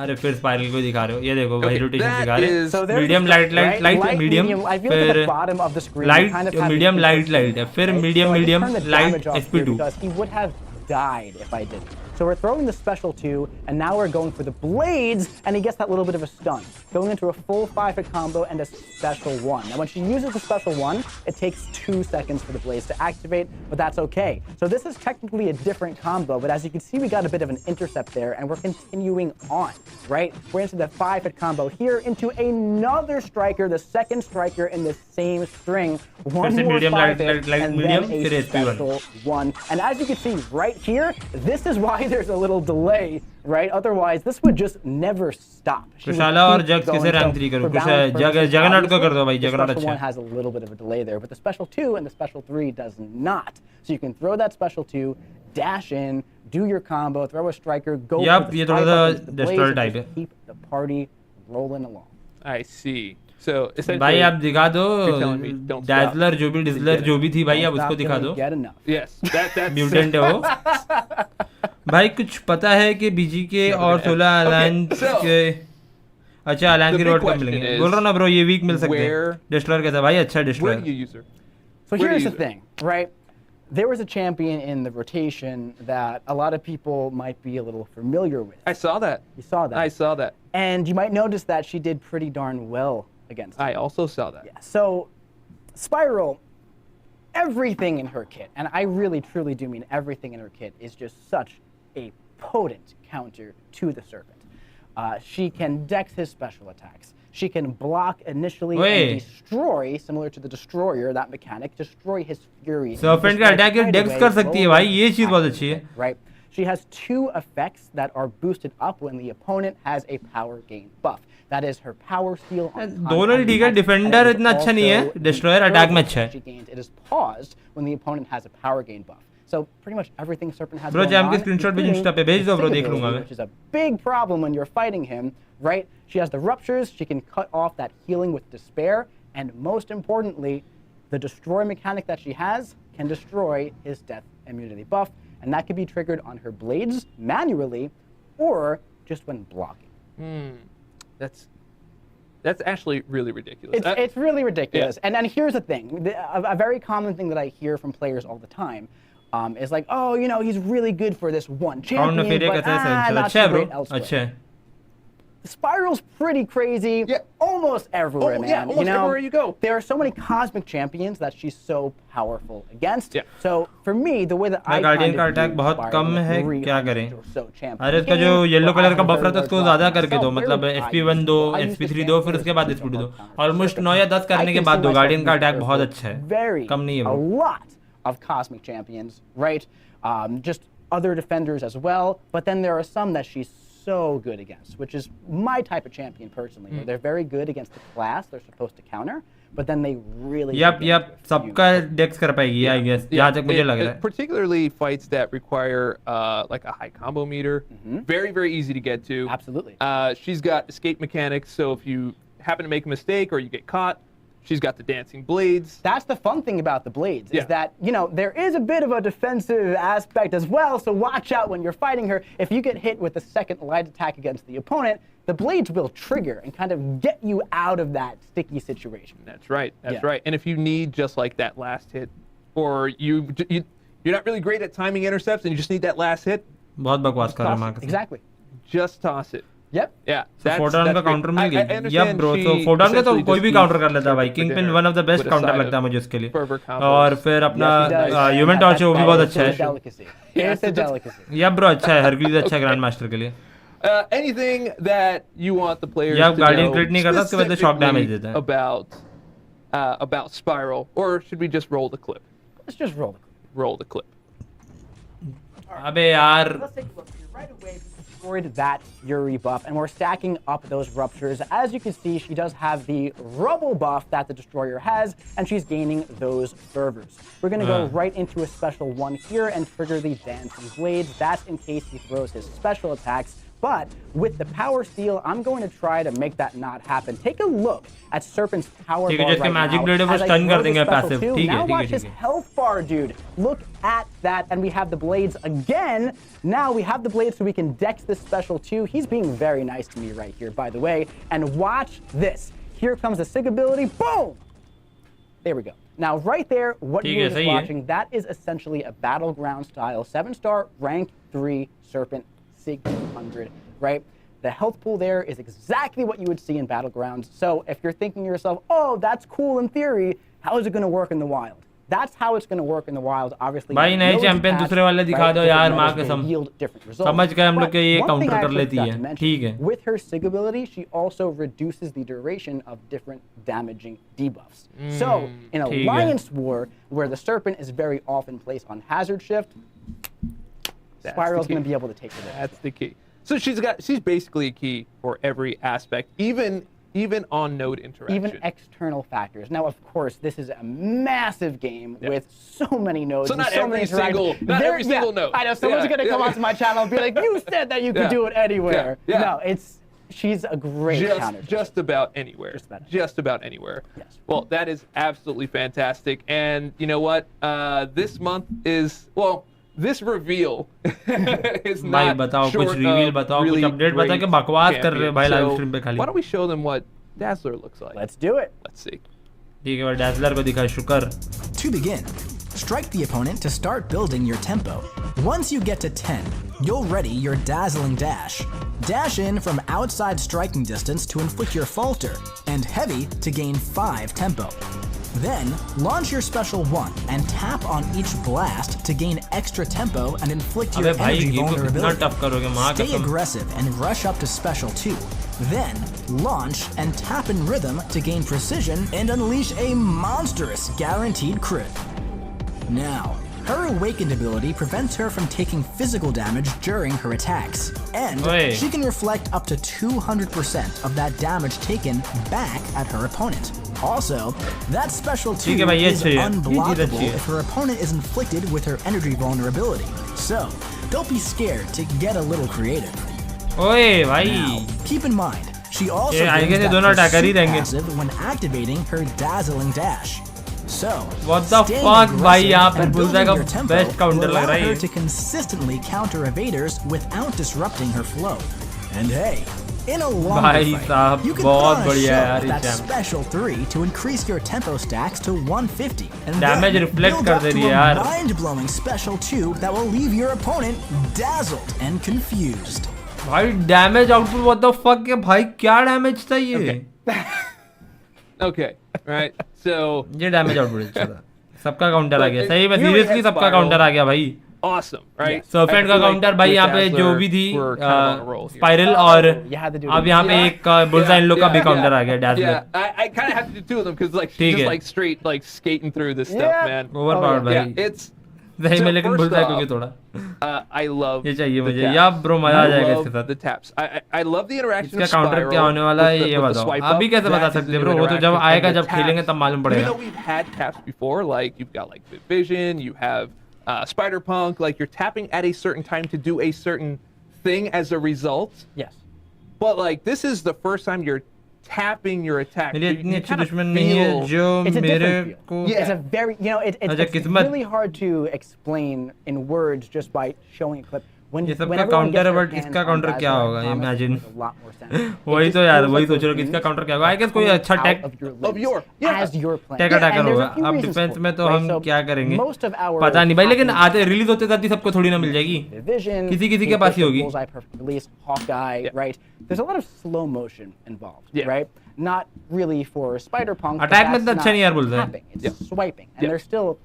अरे फिर स्पाइरल को दिखा रहे हो ये देखो भाई Okay, रोटेशन that सिखा रहे is- So there's medium the light stuff, right? Light medium I feel like at फिर the bottom of the screen, light, you kind of have medium, the light, input light. system, फिर right? medium, So I just medium, turned the light, damage off SP2. here because he would have died if I didn't. So we're throwing the special 2, and now we're going for the blades, and he gets that little bit of a stun. Going into a full 5-hit combo and a special 1. Now when she uses the special 1, it takes 2 seconds for the blades to activate, but that's okay. So this is technically a different combo, but as you can see, we got a bit of an intercept there, and we're continuing on, right? We're into the 5-hit combo here, into another striker, the second striker in the same string. One से more medium, 5-hit, light, and medium, then फिर a SP1. special 1. And as you can see right here, this is why there's a little delay, right? Otherwise, this would just never stop. She would कुशाला और keep jugs going. किसे So rank 3 करूं for कुछ balance purposes, जगनॉट को कर दो obviously, भाई the जगनॉट special अच्छा one है has a little bit of a delay there, but the special 2 and the special 3 does not. So you can throw that special 2, dash in, do your combo, throw a striker, go Yup, for the ये strike थोड़ा सा up into the destroyer blaze, and type just है। keep the party rolling along. I see. So essentially, भाई आप दिखा दो you're telling me don't stop. Dazzler जो भी डिजलर जो भी थी भाई Don't आप उसको stop दिखा till दो you get enough. Yes, that's mutant है वो भाई कुछ पता है कि बीजी के और 16 अलायंस so- के अच्छा अलायंस The के big रोड कब question मिलेंगे is, बोल रहा हूँ ना ब्रो ये वीक मिल सकते हैं where- डिस्ट्रॉयर कैसा भाई अच्छा where do destroyer you use her? So Where do here's you the use it? thing, right? There was a champion in the rotation that a lot of people might be a little familiar with. I saw that. You saw that. I saw that. And you might notice that she did pretty darn well against him. I also saw that. Yeah. So, Spiral, everything in her kit, and I really truly do mean everything in her kit, is just such a potent counter to the Serpent. She can dex his special attacks. She can block initially Wait. and destroy, similar to the Destroyer, that mechanic, destroy his Fury. Serpent का attack ये dex कर सकती है भाई, ये चीज़ बहुत अच्छी है। Right. She has 2 effects that are boosted up when the opponent has a power gain buff. That is her power steal on दोनों ही ठीक है, Defender इतना अच्छा नहीं है, Destroyer attack में अच्छा है। She gains. It is paused when the opponent has a power gain buff. So pretty much everything Serpent has Bro, going jam के on, screenshot भेज including Insta पे, भेज दो the bro, Sig देख लूँगा ability, मैं। which is a big problem when you're fighting him, right? She has the ruptures. She can cut off that healing with despair, and most importantly, the destroy mechanic that she has can destroy his death immunity buff, and that could be triggered on her blades manually or just when blocking. That's actually really ridiculous. It's really ridiculous. Yeah. And here's the thing. A very common thing that I hear from players all the time is like, oh, you know, he's really good for this one champion, but not so great elsewhere. Spiral's pretty crazy almost everywhere, man. Yeah, almost everywhere you go. There are so many cosmic champions that she's so powerful against. So for me, the way that I guardian का attack बहुत कम है, क्या करें? अरे इसका जो yellow colour का buffer था उसको ज्यादा करके दो, मतलब SP1 दो, SP3 दो, फिर उसके बाद SP2 दो. ऑलमोस्ट 9 या 10 करने के बाद दो. गार्डियन का अटैक बहुत अच्छा है, कम नहीं है वो. A lot of cosmic champions, right? Just other defenders as well, but then there are some that she's so good against, which is my type of champion personally. Where they're very good against the class they're supposed to counter, but then they really सबका डेक्स कर पाएगी, I guess. यहाँ तक मुझे लग रहा है. Particularly fights that require like a high combo meter, very easy to get to. Absolutely. She's got escape mechanics, so if you happen to make a mistake or you get caught, she's got the dancing blades. That's the fun thing about the blades, is that, you know, there is a bit of a defensive aspect as well, so watch out when you're fighting her. If you get hit with a second light attack against the opponent, the blades will trigger and kind of get you out of that sticky situation. That's right, right. And if you need just like that last hit, or you're not really great at timing intercepts and you just need that last hit, बहुत बकवास कर रहा है. Exactly. Just toss it. Yep. Yeah. Photon का counter मिल गई. Yep bro. So photon का तो कोई भी काउंटर कर लेता है भाई. Kingpin one of the best counter लगता है मुझे उसके लिए. और फिर अपना ह्यूमन टॉर्च वो भी बहुत अच्छा है. It's a delicacy. Yep bro, अच्छा है. हरक्यूलिस अच्छा है ग्रैंड मास्टर के लिए. Anything that you want the players to know crit नहीं करता, उसके बाद तो shock damage देता है. about Spiral, or should we just roll the clip? Let's just roll the clip. Roll the clip. अबे यार. Let's take a look here. Right away, we destroyed that Fury buff, and we're stacking up those ruptures. As you can see, she does have the rubble buff that the destroyer has, and she's gaining those fervors. We're going to go right into a special one here and trigger the dancing blades. That's in case he throws his special attacks. But with the power steal, I'm going to try to make that not happen. Take a look at Serpent's power bar right now. As I throw the special two, now watch his health bar, dude. Look at that, and we have the blades again. Now we have the blades so we can dex this special two. He's being very nice to me right here, by the way. And watch this. Here comes the SIG ability. Boom! There we go. Now, right there, what you're just watching, that is essentially a Battleground style 7-star rank 3 Serpent SIG 200, right? The health pool there is exactly what you would see in Battlegrounds. So if you're thinking to yourself, oh, that's cool in theory, how is it going to work in the wild? That's how it's going to work in the wild. Obviously, भाई नए champion दूसरे वाले दिखा दो यार, मां कसम समझ गए हम लोग के ये काउंटर कर लेती है. ठीक है. With her SIG ability, she also reduces the duration of different damaging debuffs. So in Alliance War, where the Serpent is very often placed on hazard shift, Spiral's going to be able to take it. That's the key. So she's basically a key for every aspect, even on node interaction. Even external factors. Now, of course, this is a massive game with so many nodes. So not every single node. I know someone's going to come onto my channel and be like, "You said that you could do it anywhere." No, she's a great counter. Just about anywhere. Just about anywhere. Yes. Well, that is absolutely fantastic. And you know what? This month is this reveal is not बताओ short कुछ reveal of बताओ really कुछ update बता के बकवास कर रहे हो भाई लाइव स्ट्रीम पे खाली. Why don't we show them what Dazzler looks like? Let's do it. Let's see. ठीक है, Dazzler को दिखा शुक्र. To begin, strike the opponent to start building your tempo. Once you get to 10, you'll ready your dazzling dash. Dash in from outside striking distance to inflict your falter, and heavy to gain 5 tempo. Then, launch your special 1 and tap on each blast to gain extra tempo and inflict your energy vulnerability. Stay aggressive and rush up to special 2. Then, launch and tap in rhythm to gain precision and unleash a monstrous guaranteed crit. Now, her awakened ability prevents her from taking physical damage during her attacks, and she can reflect up to 200% of that damage taken back at her opponent. Also, that special 2 is unblockable if her opponent is inflicted with her energy vulnerability. So, don't be scared to get a little creative. Now, keep in mind, she also gains that passive when activating her dazzling dash. So, What the staying fuck, भाई, aggressive यहाँ पे and bullseye building का your tempo best counter will लग allow रहा है her ये। to consistently counter evaders without disrupting her flow. And hey, in a longer भाई fight, साहब, you can बहुत put on a बढ़िया है show यार ये that champ। special 3 to increase your tempo stacks to 150. And Damage then reflect build कर up they to रही है a यार। mind-blowing special 2 that will leave your opponent dazzled and confused. भाई damage output what the fuck है भाई, क्या damage था ये? Okay, right. So ये डैमेज आउटपुट था। सबका काउंटर आ गया, But सही में Fury सीरियसली and सबका Spiral- काउंटर आ गया भाई। awesome, right? सर्पेंट I का feel like काउंटर भाई with यहाँ पे Dazzler, जो भी थी we're kind of on a roll here. Spiral और You had to do it अब यहाँ पे Yeah. एक बुलजाई इन लोग का भी Yeah, काउंटर आ गया Yeah, डैज़लर। I kind of have to do two of them because like she's ठीक just है। like straight like skating through this stuff, Yeah. man. Over powered Yeah, भाई it's सही में, so लेकिन first बुलजाई off, को थोड़ा I love ये चाहिए the मुझे taps. या ब्रो मजा आ I जाएगा love इसके साथ। the taps. I love the interaction इसका of काउंटर Spiral क्या होने वाला है with the- ये with the बताओ, swipe अभी up. कैसे बता That is सकते the ब्रो, वो तो interaction. जब And आएगा, the जब खेलेंगे taps, तब मालूम even पड़ेगा। though we've had taps before, like you've got like Vision, you have Spider-Punk, like you're tapping at a certain time to do a certain thing as a result. Yes. But like this is the first time you're tapping your attack. मेरी So इतनी you अच्छी kinda दुश्मन नहीं है feel- जो It's a मेरे different feel. को Yeah. It's a very, you know, अच्छा, it's किस्मत। really hard to explain in words just by showing a clip. When, ये सबका when everyone counter gets है, their but hands इसका on counter क्या Dazzler, होगा? I promise Imagine. it makes a lot more sense. वही It तो just यार, feels वही like सोच रहा हूँ those किसका moves counter क्या होगा। I guess कोई coming अच्छा out tech- of your of limbs your yeah. as you're playing. Take Yeah, attacker and there's होगा। a few अब reasons डिफेंस for में it, तो right? हम So क्या करेंगे most of our पता नहीं भाई, लेकिन hacking आते रिलीज होते साथ ही सबको थोड़ी ना मिल जाएगी। Division, किसी किसी के Kingfisher, पास ही होगी। Bullseye, Perfect Release, Hawkeye, Yeah. right? There's a lot of slow motion involved, Yeah. right? Not really for Spider-Punk. but Attack में that's तो अच्छा not नहीं यार Bullseye। tapping, It's Yeah. swiping, and Yeah. there's still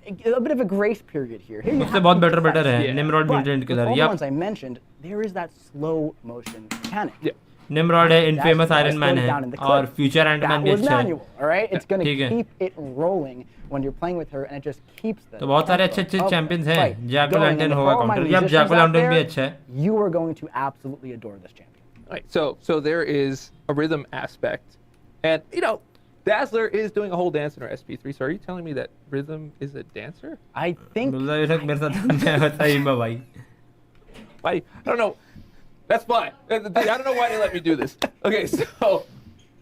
a bit of a grace period here. Here you उससे have बहुत to better defend. Better है Yeah. Nimrod But mutant with killer. all the yup ones I mentioned, there is that slow motion mechanic. Yeah. निमरॉड है, That's infamous why I iron man slowed है down in the और clip. Future Ant-Man That भी was अच्छा है। manual, all right? It's going to ठीक है। keep it rolling when you're playing with her, and it just keeps the तो बहुत सारे tempo अच्छे of the champions हैं। fight Jack going. O'Lantern And होगा for all my counter। Yup, musicians Jack out O'Lantern भी there, अच्छा है। You are going to absolutely adore this champion. Right. So there is a rhythm aspect, and you know, Dazzler is doing a whole dance in her SP3. So are you telling me that rhythm is a dancer? I think bullseye ये सब मेरे साथ मैं बताइए मैं भाई। Why? I don't know. That's fine. I don't know why they let me do this. Okay, so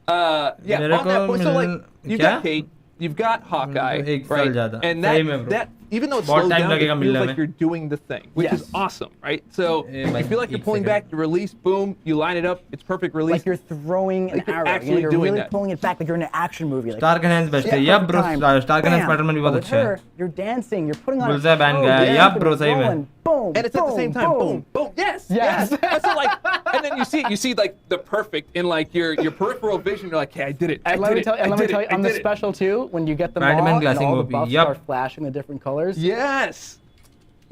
yeah, मेरे on that को point, so like मिल- you've क्या? got Kate, you've got Hawkeye, एक साल right? ज़्यादा। And सही में bro। that even though it's बहुत slowed time down, it लगेगा feels मिलने like में। you're doing the thing, which is Yes. awesome, right? So Eh, you भाई, feel like you're एक pulling second। back, you release, boom, you line it up, it's perfect release. like you're throwing an Like you're arrow. actually You're doing really that. pulling it back like you're in an action movie. Like, star enhance best है। yeah, yup perfect bro, time. Star enhance Bam. Spider-Man भी But बहुत with अच्छा है। her, you're dancing. You're putting on a Bullseye ban show, गया। you're Yup, keeping bro, it सही में। rolling. Boom, And it's at the same time, boom, boom, yes, Yes. That's it, like, and then you see like the perfect in like your peripheral vision. You're like, hey, I did it. And let me tell you, on the it. special too, when you get them Madman all and glassing all the OP, buffs yup. start flashing the different colors. Yes,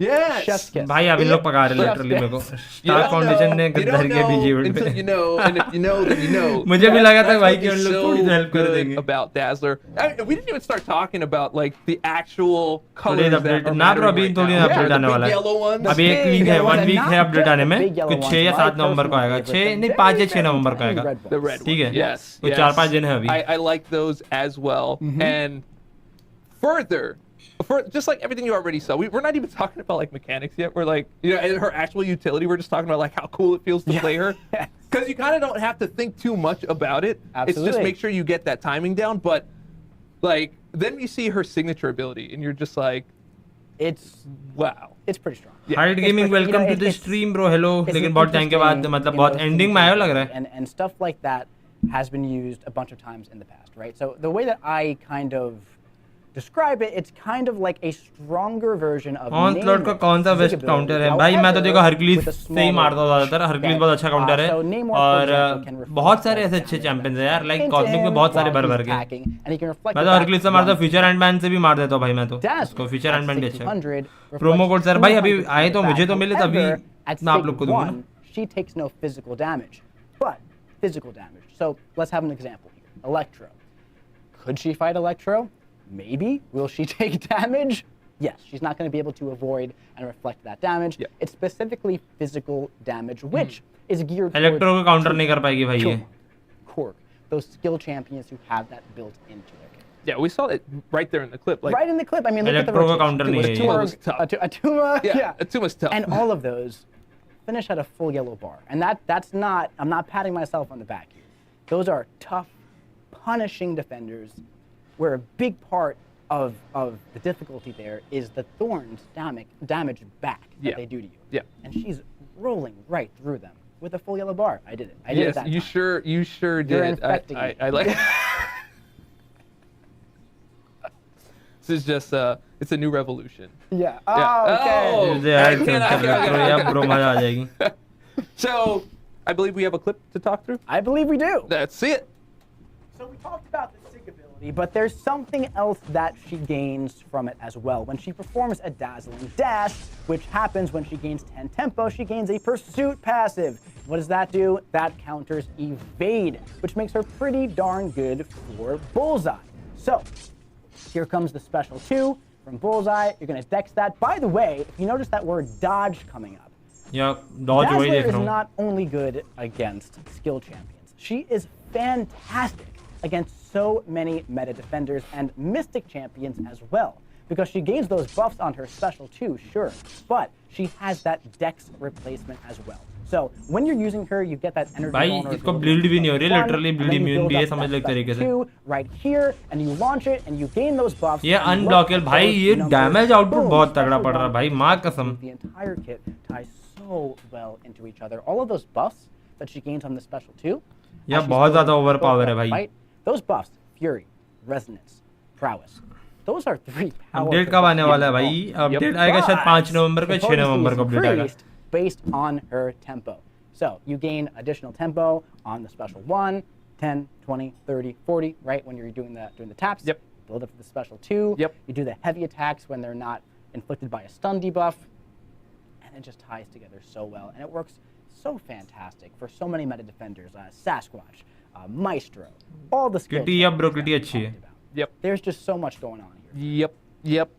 yes. Chef's kiss. भाई अभी लोग पका रहे literally मेरे को। Star foundation ने You गद्दार don't किया बीजी know वर्ल्ड until में। you know, and if you know, then you know. मुझे भी लगा था That's भाई what कि उन is लोग थोड़ी so तो हेल्प कर good देंगे। about Dazzler. I mean, we didn't even start talking about like the actual colors थोड़ी that अपडेट are ना ब्रो, mattering अभी right थोड़ी now. अपडेट The आने big वाला है। yellow ones. अभी एक Big वीक है, yellow 1 ones, वीक not है अपडेट just आने में। the big yellow कुछ ones, 6 या my 7 नवंबर को personal आएगा। favorite, 6 the नहीं, very, 5 या 6 very नवंबर को tiny आएगा। red ones. The red ठीक है। ones. Yes. तो yes. 4-5 दिन है अभी। I like those as well. And further, just like everything you already saw, we're not even talking about like mechanics yet. We're like, you know, and her actual utility. We're just talking about like how cool it feels to play her. Because you kind of don't have to think too much about it. It's just Absolutely. make sure you get that timing down. But like, then you see her signature ability, and you're just like, It's wow. pretty strong. Height gaming It's- welcome to the it's- stream bro, hello. It's लेकिन an बहुत time के बाद interesting, मतलब you बहुत know, ending thing में to आया do, लग रहा है। and stuff like that has been used a bunch of times in the past, right? So the way that I kind of describe it, it's kind of like a stronger version of onslaught का कौन सा best counter है भाई? मैं तो देखो Hercules से ही मारता हूँ ज़्यादातर। हरक्यूलिस बहुत अच्छा काउंटर है और बहुत सारे ऐसे अच्छे चैंपियंस हैं यार, लाइक कॉस्मिक में बहुत सारे भर भर के। मैं तो हरक्यूलिस से मारता हूँ, फ्यूचर एंडमैन से भी मार देता हूँ भाई मैं तो। उसको फ्यूचर एंडमैन भी अच्छा है। प्रोमो कोड सर भाई अभी आए तो मुझे तो मिले तभी मैं आप लोग को दूंगा ना। She takes no physical damage, but physical damage. So let's have an example here. Electro. Could she fight Electro? Maybe. Will she take damage? Yes, she's not going to be able to avoid and reflect that damage. Yeah. It's specifically physical damage, which is geared electro को towards counter नहीं कर पाएगी भाई ये। Korg, those skill champions who have that built into their game. Yeah, we saw it right there in the clip. Like, Right in the clip. I mean, look at the Electro का rotation. counter नहीं है ये। Atuma was tough. Atuma, yeah, Atuma's tough. and all of those finish at a full yellow bar. And that's not, I'm not patting myself on the back here. Those are tough, punishing defenders where a big part of the difficulty there is the thorns damage back that they do to you. Yeah. And she's rolling right through them with a full yellow bar. I did it. I did it that you time. you sure You're did. infecting me. I like. This is just it's a new revolution. Yeah. Yeah. Okay. Oh, मुझे add कर bro मजा आ जाएगी. So, I believe we have a clip to talk through. I believe we do. Let's see it. So we talked about the SIG ability, but there's something else that she gains from it as well. When she performs a dazzling dash, which happens when she gains 10 tempo, she gains a pursuit passive. What does that do? That counters evade, which makes her pretty darn good for Bullseye. So here comes the special 2 from Bullseye. You're going to dex that. By the way, if you notice that word dodge coming up, या dodge वही Dazzler देख is रहा हूँ. not only good against skill champions. She is fantastic against so many meta defenders and mystic champions as well. Because she gains those buffs on her special too, sure, but she has that dex replacement as well. So when you're using her, you get that energy भाई vulnerability इसको build भी नहीं हो रही, one, literally and build then you immune build भी है, up समझ that लो एक तरीके से. special 2 right here, and you launch it, and you gain those buffs. ये and you unblockable look at भाई, those ये numbers, damage output boom, बहुत तगड़ा special पड़ रहा है one, भाई, माँ कसम. The entire kit ties so well into each other. All of those buffs that she gains on the special 2. या बहुत ज़्यादा overpower है भाई. Those buffs, Fury, Resonance, Prowess. Those are 3 powerful update कब आने वाला है भाई? अपडेट आएगा शायद 5 नवंबर को, 6 नवंबर को अपडेट आएगा. Based on her tempo. So you gain additional tempo on the special 1, 10, 20, 30, 40, right? When you're doing the taps. Yep. Build up to the special 2. Yep. You do the heavy attacks when they're not inflicted by a stun debuff. And it just ties together so well. And it works so fantastic for so many meta defenders. Sasquatch, Maestro, all the skills. Kitty, yeah, bro, Kitty अच्छी है. Yep. There's just so much going on here. Yep.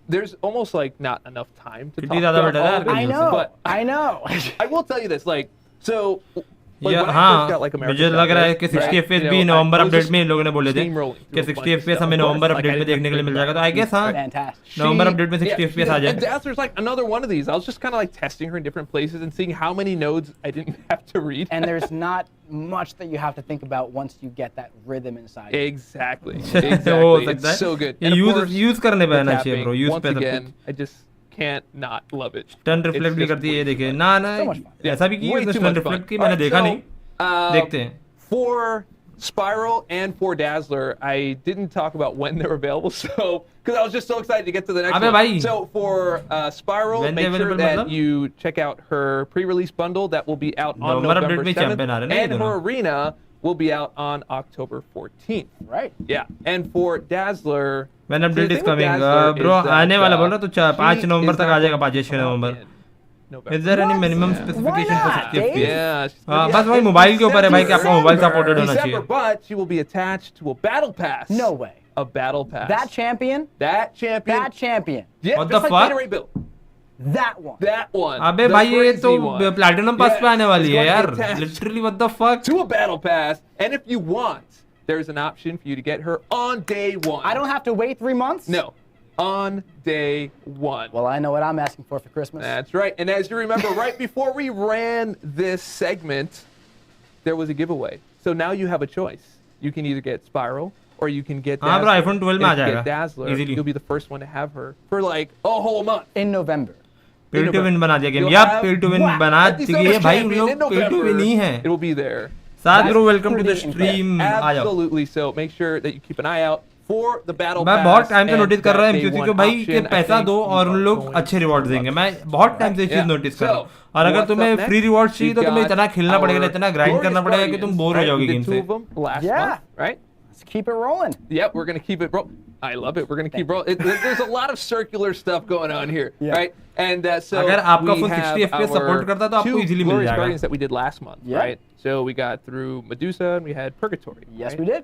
There's almost like not enough time to talk Kitty ज़्यादा about better all of है. it, I know. but I know. I will tell you this, like, so like, या when I first हाँ, got, like, American मुझे लग रहा है Shotgun, कि 60 right, FPS you भी know, November I was update just में इन लोगों ने बोले थे steamrolling कि through a 60 bunch of FPS stuff. हमें Of course, November like, update I में didn't देखने के लिए मिल expect जाएगा. तो आई गेस हाँ, Fantastic. नवंबर अपडेट में 60 FPS आ And जाएगा. Dazzler's like another one of these. I was just kind of like testing her in different places and seeing how many nodes I didn't have to read. And there's not much that you have to think about once you get that rhythm inside. you. Exactly. हो Exactly. सकता है. It's so good. ये And of use course, use करने पे the आना चाहिए tapping, bro. Use once पे सब again, I just can't not love it. Turn It's reflect भी just करती है, ये way देखिए. too ना So much fun. ऐसा भी की Way उसने too turn much fun. Reflect की, मैंने Alright, देखा so, नहीं. देखते हैं. For Spiral and for Dazzler, I didn't talk about when they're available, so because I was just so excited to get to the next Abe one. bhai. So for Spiral, When make they sure available that matlab? you check out her pre-release bundle that will be out on November November update mein 7th, champion aa rahe hain na and ye her dono. arena will be out on October 14th. Right. Yeah, and for Dazzler, When see, the update is thing with coming, Dazzler bro, is that, आने वाला बोल रहा तो she 5 November is तक not आ जाएगा, going 5 6 to November. come in November. Is there any What? minimum Yeah. specification Why for not, 60 Dave? FPS? Yeah, she's हाँ, gonna be बस out वही in मोबाइल के ऊपर है भाई कि आपका मोबाइल December. सपोर्टेड होना December, चाहिए. but she will be attached to a battle pass. No way. A battle pass. That champion, That champion. that champion, Yeah, What just the like fuck? Gatorade Bill. that one. That one. अबे The भाई ये crazy तो one. Platinum पास Yeah, पे आने वाली it's है going to यार. be attached Literally what the fuck? To a battle pass, and if you want, there's an option for you to get her on day one. I don't have to wait 3 months? No, on day one. Well, I know what I'm asking for Christmas. That's right. And as you remember, right before we ran this segment, there was a giveaway. So now you have a choice. You can either get Spiral or you can get हाँ Dazzler. bro, iPhone 12 में आ And if you जाएगा. get Dazzler, Easily. you'll be the first one to have her for like a whole month. In November. Pay to win बना दिया game. You'll या have- pay to win Wow. बना At December दिए भाई. उन champion लोग in pay to November, win ही हैं. It will be there. साथ bro, welcome to the pretty stream. आ जाओ. Absolutely. So make sure that you keep an eye out for the battle मैं pass. बहुत time से and notice कर रहा that हूँ day MCOC one को भाई कि option. I पैसा think दो you और are उन लोग going अच्छे to रिवॉर्ड love देंगे. it. मैं बहुत टाइम से ये Yeah. चीज नोटिस कर रहा हूँ. So, और अगर what's तुम्हें up फ्री next? रिवॉर्ड चाहिए तो We've तुम्हें got इतना खेलना पड़ेगा, our इतना ग्राइंड करना glorious पड़ेगा कि तुम Guardians, बोर हो right? जाओगे We गेम did से. 2 of them last Yeah. month, right? Let's keep it rolling. Yep, we're gonna keep it. I love it. We're gonna keep rolling. There's a lot of circular stuff going on here, Yeah. right? And so अगर आपका we full have 60 FPS our support करता तो आपको 2 easily मिल glorious जाएगा. Guardians that we did last month, Yeah. right? So we got through Medusa and we had Purgatory. Yes, right? we did.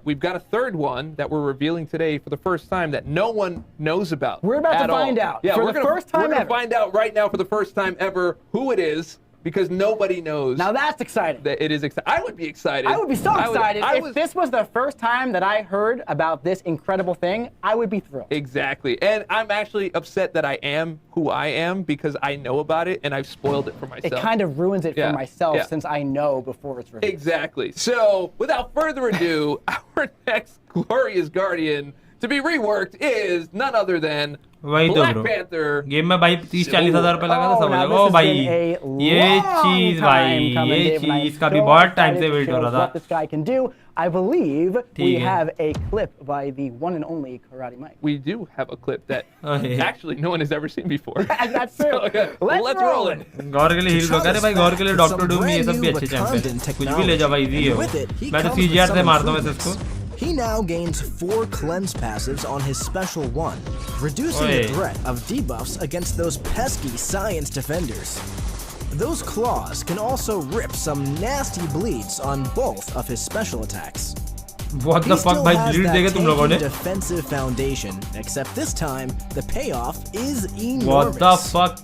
We've got a third one that we're revealing today for the first time that no one knows about. We're about to at all. find out Yeah, for we're the gonna, first time we're gonna ever. find out right now for the first time ever who it is. because nobody knows. Now that's exciting. That it is exciting. I would be excited. I would be so excited. I If this was the first time that I heard about this incredible thing, I would be thrilled. Exactly. And I'm actually upset that I am who I am because I know about it and I've spoiled it for myself. It kind of ruins it Yeah, for myself yeah. since I know before it's revealed. Exactly. So, without further ado, our next glorious guardian to be reworked is none other than वही तो Black bro Panther. Game में भाई 30-40 हजार रुपए लगा था Oh, सब now लगा this ओ has भाई been a ये long चीज time भाई coming, ये Dave, and I'm चीज का so भी बहुत टाइम excited से to वेट show हो us रहा what था this guy can do. I believe we ठीक है। have a clip by the one and only Karate Mike. We do have a clip that Okay. actually no one has ever seen before. That's true. So, let's roll it. गौर के लिए heal block अरे भाई गौर के लिए With doctor some Doom ये brand सब भी new अच्छे Wakandan चैंपियन कुछ भी ले जा भाई technology. ये And हो with it, he मैं तो comes with सीजीआर से some मारता हूँ वैसे improvements. इसको He now gains 4 cleanse passives on his special one, reducing the Oi. threat of debuffs against those pesky science defenders. Those claws can also rip some nasty bleeds on both of his special attacks. What He the fuck still भाई has bleed that देखे तुम लोगों ने tanky defensive foundation, except this time the payoff is What the enormous. fuck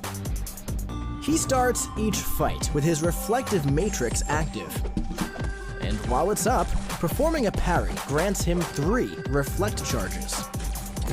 He starts each fight with his reflective matrix active. And while it's up, performing a parry grants him 3 reflect charges.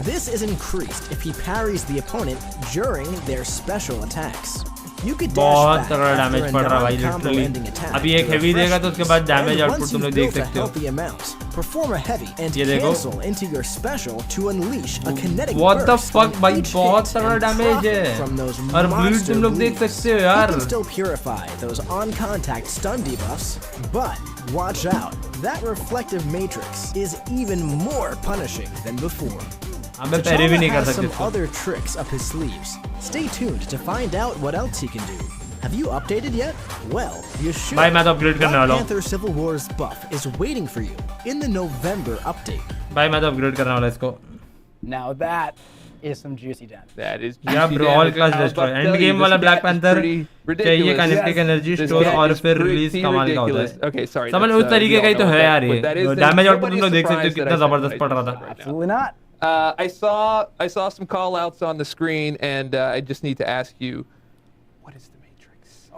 This is increased if he parries the opponent during their special attacks. You could dash बहुत back तगड़ा after damage a पड़ रहा है भाई non-combo literally ending attack अभी एक to heavy refresh देगा तो उसके बाद these, damage and output once तुम लोग you've देख built a सकते हो healthy amount, perform a heavy and ये देखो। cancel into your special to unleash a kinetic What the burst fuck on भाई each बहुत hit तगड़ा and डैमेज profit है from those और ब्लीड monster तुम लोग देख bleeds. सकते हो You यार can still purify those on-contact stun debuffs, but watch out. That reflective matrix is even more punishing than before. अबे पैरे भी T'Challa नहीं कर has सकते some इसको other tricks up his sleeves. Stay tuned to find out what else he can do. Have you updated yet? Well, you should. भाई मैं तो अपग्रेड करने Black वाला हूँ Panther Civil War's buff is waiting for you in the November update. भाई मैं तो upgrade करने वाला इसको Now that is some juicy damage. That is या juicy bro all damage. Class I was destroy about to and tell you, game this वाला black stat is panther pretty चाहिए ridiculous. Kinetic energy This store stat और is फिर pretty release कमाल का होता ridiculous. है Okay, sorry. समझ that's, उस तरीके we का all ही तो know है that, यार but that ये is- डैमेज आउटपुट nobody's तुम लोग देख सकते हो surprised that कितना I said जबरदस्त what पड़ I रहा था said right now. Absolutely not. I saw some call outs on the screen, and I just need to ask you, what is the Matrix?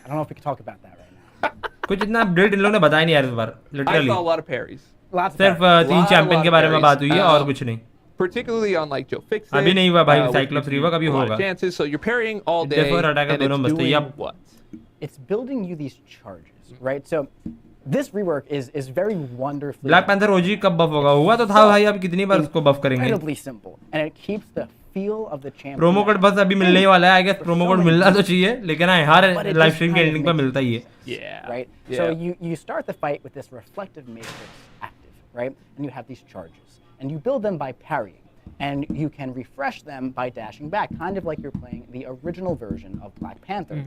I don't know if we can talk about that right now. कुछ इतना update in लोगों ने बताया नहीं यार इस बार I literally saw a lot of parries, Lots of सिर्फ parries. 3 champion के बारे में parries. बात हुई है और कुछ नहीं particularly on like Joe Fix. अभी नहीं हुआ भाई साइक्लोप्स रिवर्क अभी होगा chances, so you're parrying all day, Therefore, and attack it's दोनों मस्त है, doing yep. what? It's building you these charges, right? So this rework is very wonderfully black panther OG कब बफ होगा हुआ तो था भाई अब कितनी बार उसको बफ करेंगे incredibly simple, and it keeps the feel of the champion. Promo code बस अभी मिलने ही वाला है आई गेस प्रोमो कोड मिलना तो चाहिए लेकिन हाँ हर But it live just stream के kind of एंडिंग पे makes मिलता ही है Yeah. Right? Yeah. So you start the fight with this reflective matrix active, right? And you have these charges. And you build them by parrying. And you can refresh them by dashing back, kind of like you're playing the original version of Black Panther.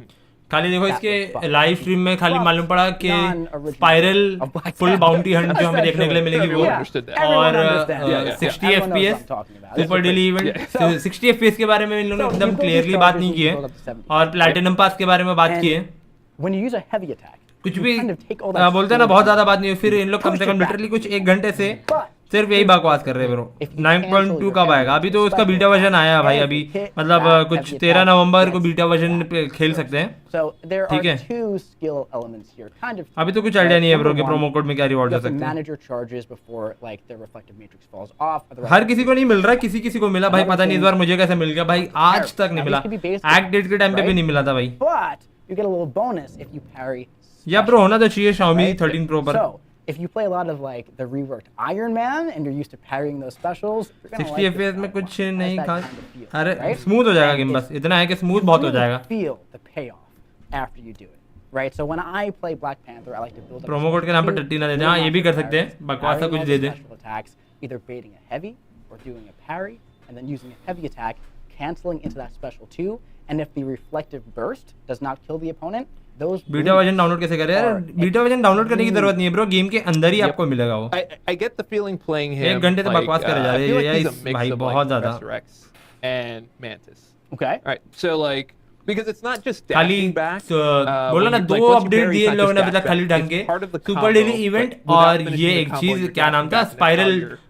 खाली देखो That was इसके fun. Live stream में खाली But मालूम पड़ा कि non-original spiral of Black full Panther. Bounty Hunt जो हमें देखने के लिए मिलेगी वो Everyone understood that. और Everyone understands. Yeah. 60 Everyone knows FPS what I'm talking about. This super is daily great. Event So- 60 FPS के बारे में इन लोगों ने So एकदम you build क्लियरली these बात charges नहीं की and है you build up to 70, और प्लैटिनम पास के बारे में बात की है And when you use a heavy attack, कुछ you भी kind of take all that बोलते हैं ना force बहुत ज्यादा बात नहीं हुई फिर इन लोग कम से push come it back. Literally कुछ 1 घंटे से But सिर्फ यही बकवास कर रहे हैं ब्रो If you 9.2 cancel कब your आएगा अभी तो उसका special, बीटा वर्जन आया है भाई अभी hit मतलब that कुछ heavy 13 attack नवंबर को gets बीटा वर्जन back. पे खेल सकते हैं So there ठीक are है। 2 skill elements here, kind of. अभी तो कुछ आइडिया नहीं है ब्रो Number कि one, प्रोमो कोड में क्या reward you they have to सकते हैं manage your charges before like the reflective matrix falls off. Otherwise, हर किसी को नहीं मिल रहा किसी किसी को मिला भाई पता नहीं इस बार मुझे कैसे मिल गया भाई आज तक नहीं मिला Now, these could be based act date के टाइम पे भी right? नहीं मिला था भाई But you get a little bonus if you parry. या ब्रो होना तो चाहिए Xiaomi right? 13 Pro पर So if you play a lot of like the reworked Iron Man and you're used to parrying those specials, you're gonna 60 like this FPS में one. कुछ It has नहीं that खास kind of feel, अरे right? Smooth हो जाएगा And game it's- बस इतना है कि स्मूथ you बहुत हो really जाएगा Feel the payoff after you do it, right? So when I play Black Panther, I like to build up. Promo code के नाम पर टट्टी ना दे दें हाँ ये भी कर सकते हैं बकवास सा कुछ दे दें Special attacks, either baiting a heavy or doing a parry, and then using a heavy attack, canceling into that special 2, and if the reflective burst does not kill the opponent, those beta version download कैसे करें यार beta version download करने की जरूरत नहीं है bro game के अंदर ही Yep. आपको मिलेगा वो I get the feeling playing him. 1 घंटे तो बकवास करे जा I रहे feel हैं like he's ये a mix भाई of बहुत like ज्यादा Professor X and Mantis. Okay. All right, so like because it's not just खाली dashing back. बोला when ना you- दो like, once you update parry, दिए it's इन लोगों not ने just अभी तक dash खाली back. ढंग के It's part of the super combo, daily but event without और finishing ये the एक combo, चीज you're क्या नाम dashing था back, and that's how spiral you're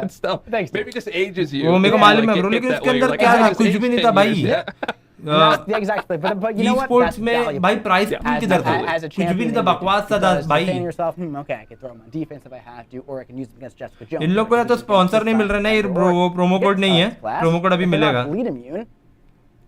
that stuff. Thanks, Maybe just ages you. वो मेरे को Yeah, मालूम like, है ब्रो, get लेकिन that इसके way. You're अंदर like, क्या I था, just कुछ aged भी नहीं 10 था भाई. years. Yeah. That's the exact play. But you know what? E-sports That's में valuable. भाई प्राइस पूल As, किधर था? as a कुछ भी champion, नहीं था, बकवास था because भाई. saying to yourself, okay, I can throw him on defense if I have to, or I can use him against Jessica Jones. इन लोग को या तो स्पॉन्सर नहीं मिल रहा ना, ये प्रोमो कोड नहीं है. प्रोमो कोड अभी मिलेगा. Bleed immune.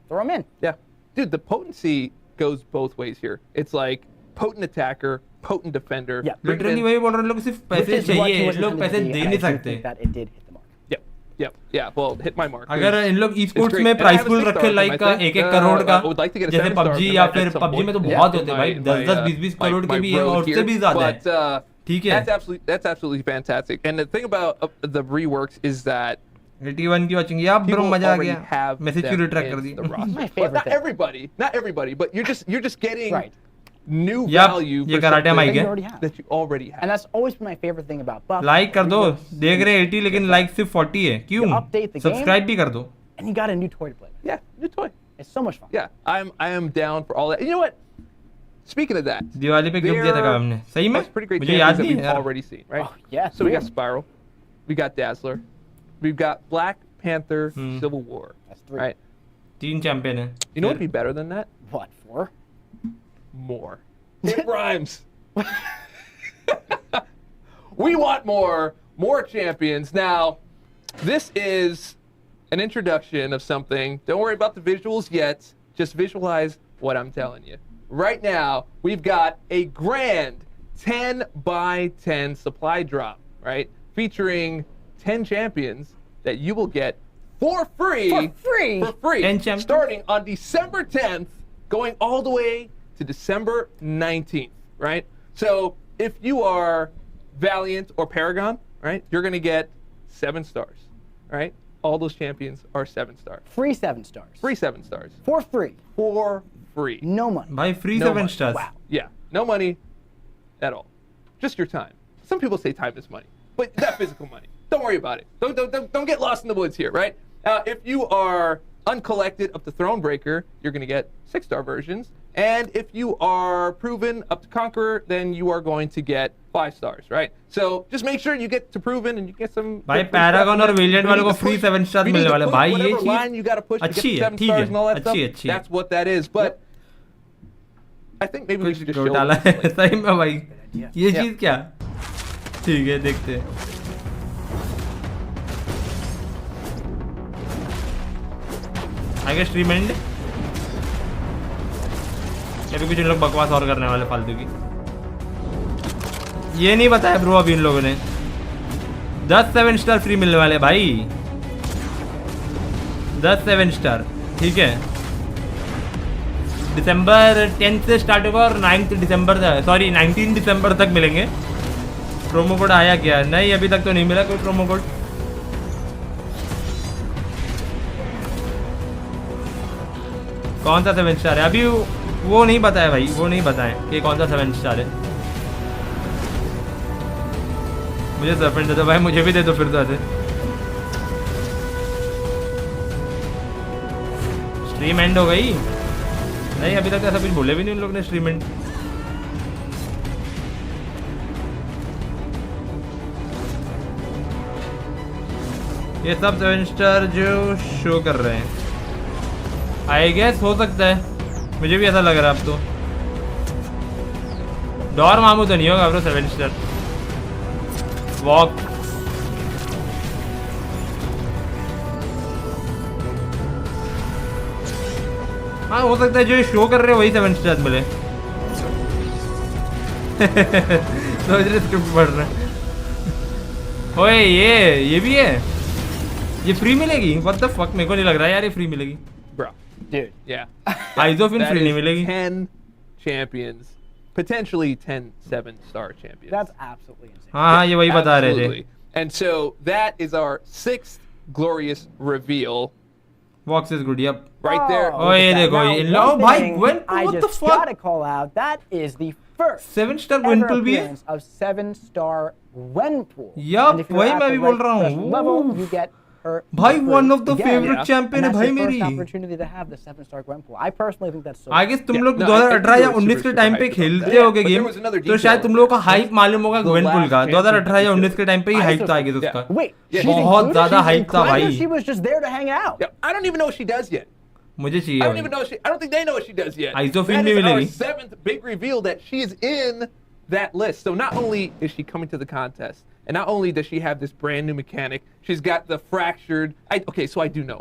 Throw him in. Yeah. Dude, the potency goes both ways here. It's like potent attacker, potent defender. Yeah. Literally वही बोल रहे हैं, लोग सिर्फ Which पैसे is what he चाहिए, was लोग intended पैसे to be, दे and नहीं I do सकते. think that it did hit the mark. Yeah. Yep. Yeah. Well, hit my mark. अगर इन लोग ई स्पोर्ट्स great. में And I price have a pool 6 रखे star like of them, I 1-1 think. Crore का I would like to get a जैसे 7 star of PUBG them या at फिर some PUBG में तो point. बहुत Yeah, होते हैं भाई my- 10-10 my, 20-20 my- crore my के भी है road और उससे here. भी ज्यादा But, है ठीक है that's absolutely fantastic. And the thing about the reworks is that 81 की वाचिंग या ब्रो people मजा आ already गया have मैसेज क्यों them रिट्रैक्ट कर in the the roster. My Well, favorite not thing. everybody, but you're just getting Right. new Yep, value ये for karate something mic you है already have. that you already have. And that's always been my favorite thing about Buff. Like कर दो Reworks, देख रहे हैं 80 लेकिन like सिर्फ 40 है क्यों You update the game. Subscribe भी कर दो And you got a new toy to play with. Yeah, new toy. It's so much fun. Yeah, I am down for all that. And you know what? Speaking of that, Diwali पे gift दिया था there हमने सही में are pretty great मुझे याद champions that नहीं we've है यार already seen, right? Oh, yes, So we we got have. Spiral, we got Dazzler, we've got Black Panther Civil War, That's 3. right? 3 champion है You know what would be better than that? What, 4? More. It rhymes. We want more champions. Now, this is an introduction of something. Don't worry about the visuals yet. Just visualize what I'm telling you. Right now, we've got a grand 10 by 10 supply drop, right? Featuring 10 champions that you will get for free. For free? For free. 10 champions? Starting on December 10th, going all the way to December 19th, right? So if you are Valiant or Paragon, right, you're going to get 7 stars, right? All those champions are 7 stars. Free 7 stars. Free 7 stars. For free. For free. No money. भाई free No 7 money. Stars Wow. Yeah, no money at all. Just your time. Some people say time is money, but not physical money. Don't worry about it. Don't get lost in the woods here, right? If you are uncollected up to Thronebreaker, you're going to get 6-star versions. And if you are proven up to Conqueror, then you are going to get 5 stars, right? So just make sure you get to proven and you get some. भाई good free paragon stuff. और वेलिएंट We वालों need को to free push- 7 star we need मिलने to वाले push भाई ये whatever line you चीज gotta push to get अच्छी the है 7 ठीक stars and all है that stuff. अच्छी है That's what that is. But I think maybe we should just कुछ show डाला them, है like, सही में भाई ये Yeah. चीज क्या ठीक है देखते हैं आगे स्ट्रीम एंड या फिर कुछ इन लोग बकवास और करने वाले फालतू की ये नहीं बताया ब्रो अभी इन लोगों ने 10 7 स्टार फ्री मिलने वाले भाई 10 7 स्टार ठीक है दिसंबर 10 से स्टार्ट होगा और 9 दिसंबर सॉरी 19 दिसंबर तक मिलेंगे प्रोमो कोड आया क्या नहीं अभी तक तो नहीं मिला कोई प्रोमो कोड कौन सा 7 स्टार है अभी वो नहीं बताया भाई वो नहीं बताएं कि कौन सा 7 स्टार है मुझे सरपंच दे दो भाई मुझे भी दे दो फिर तो ऐसे स्ट्रीम एंड हो गई नहीं अभी तक ऐसा कुछ बोले भी नहीं उन लोगों ने स्ट्रीम एंड ये सब 7 स्टार जो शो कर रहे हैं आई गेस हो सकता है मुझे भी ऐसा लग रहा है अब तो डॉर मामू तो नहीं होगा ब्रो 7 स्टार वॉक हाँ हो सकता है जो ये शो कर रहे हैं वही 7 स्टार मिले सोच रहे स्क्रिप्ट पढ़ रहे हैं ओए ये भी है ये फ्री मिलेगी व्हाट द फक मेरे को नहीं लग रहा है यार ये फ्री मिलेगी bro. Dude. Yeah. आइसोफिन That free नहीं is मिलेगी 10 champions, potentially 10 7-star champions. That's absolutely insane. हाँ ये वही बता रहे थे Absolutely. And so that is our 6th glorious reveal Vox is good yup right there. Oh, Oh, look yeah, at they that. go. Now, You know, one bhai, thing Gwenpool, I what the just fuck? gotta call out. That is the first 7 star ever ग्वेनपुल भी है appearance of 7-star Gwenpool. Yup, And if you're वही at मैं the भी बोल right रहा हूँ। freshman level, you get her भाई for one free of the again. favorite Yeah. champion And है that's भाई your मेरी first opportunity to have the 7-star Gwenpool. I personally think that's so आगे तुम Yeah. लोग No, 2018 I या think 19 super, के super time पे hyped about खेलते that. होगे But there game was another तो शायद detail. तुम लोगों को हाइप मालूम होगा The ग्वेनपुल का last 2018 या champion 19 के टाइम पे ही I हाइप था also- आगे उसका Wait, Yeah. she's बहुत included? ज्यादा She's hype था included? भाई। She was just there to hang out. Yeah, I don't even know what she does yet. मुझे I चाहिए don't even know. I don't think they know what she does yet. Isopine That भी is our मिलेगी। 7th big reveal that she is in that list. So not only is she coming to the contest, And not only does she have this brand new mechanic, she's got the fractured. Okay, so I do know.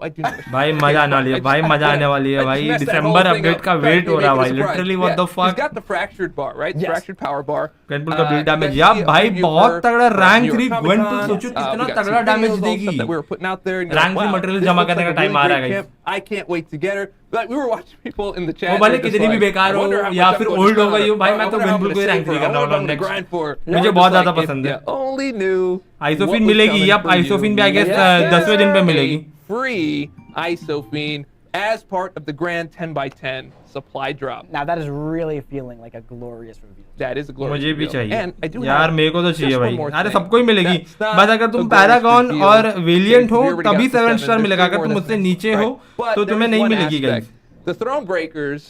भाई मजा आने वाली है भाई मजा आने वाली है भाई दिसंबर अपडेट का वेट हो रहा है भाई literally what the fuck She's got the fractured bar, right? Yes. Fractured power bar. Gwenpool का बिल्ड डैमेज या भाई बहुत तगड़ा रैंक 3 Gwenpool सोचो कितना तगड़ा डैमेज देगी that we were putting out there. Rank 3 material जमा करने का टाइम आ रहा है guys I can't wait to get her. But we were watching people in the chat. वो भले कितनी भी बेकार हो या फिर ओल्ड हो गई हो भाई मैं तो Gwenpool को ही रैंक 3 करने वाला हूं नेक्स्ट मुझे बहुत ज्यादा पसंद है Only knew. आइसोफिन मिलेगी या आइसोफिन भी आई गेस 10वें दिन पे मिलेगी Free Isopine as part of the grand 10x10 supply drop. Now that is really feeling like a glorious reveal. That is a glorious मुझे भी reveal. चाहिए And I do यार have मेरे को तो चाहिए just one भाई more अरे thing. सबको ही मिलेगी That's not बस अगर तुम the glorious पैरागॉन reveal. और वेलिएंट हो We already तभी got the 7 स्टार seven. मिलेगा There's अगर more तुम than मुझसे that. नीचे हो Right. But तो तुम्हें there's नहीं one मिलेगी aspect. Guys The Thronebreakers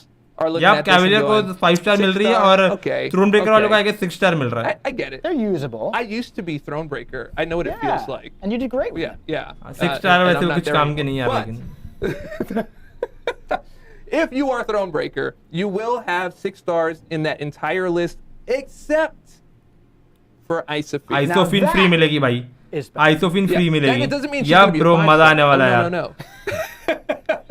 are looking या at this and कैविलियर को going, 5 स्टार मिल रही है 6 और star? Okay, थ्रोन ब्रेकर वालों को आई okay. गेस 6 स्टार मिल रहा है I get it. They're usable. I used to be Thronebreaker. I know what it Yeah. feels like. And you did great with Yeah, it. yeah. 6 star and वैसे I'm not कुछ there काम के नहीं anymore. यार लेकिन But if you are Thronebreaker, you will have 6 stars in that entire list, except for Isopine. आइसोफिन that free मिलेगी भाई is special. आइसोफिन free Yeah, मिलेगी that doesn't mean she's या gonna be a ब्रो 5 मजा star. आने वाला है Oh, यार no, no.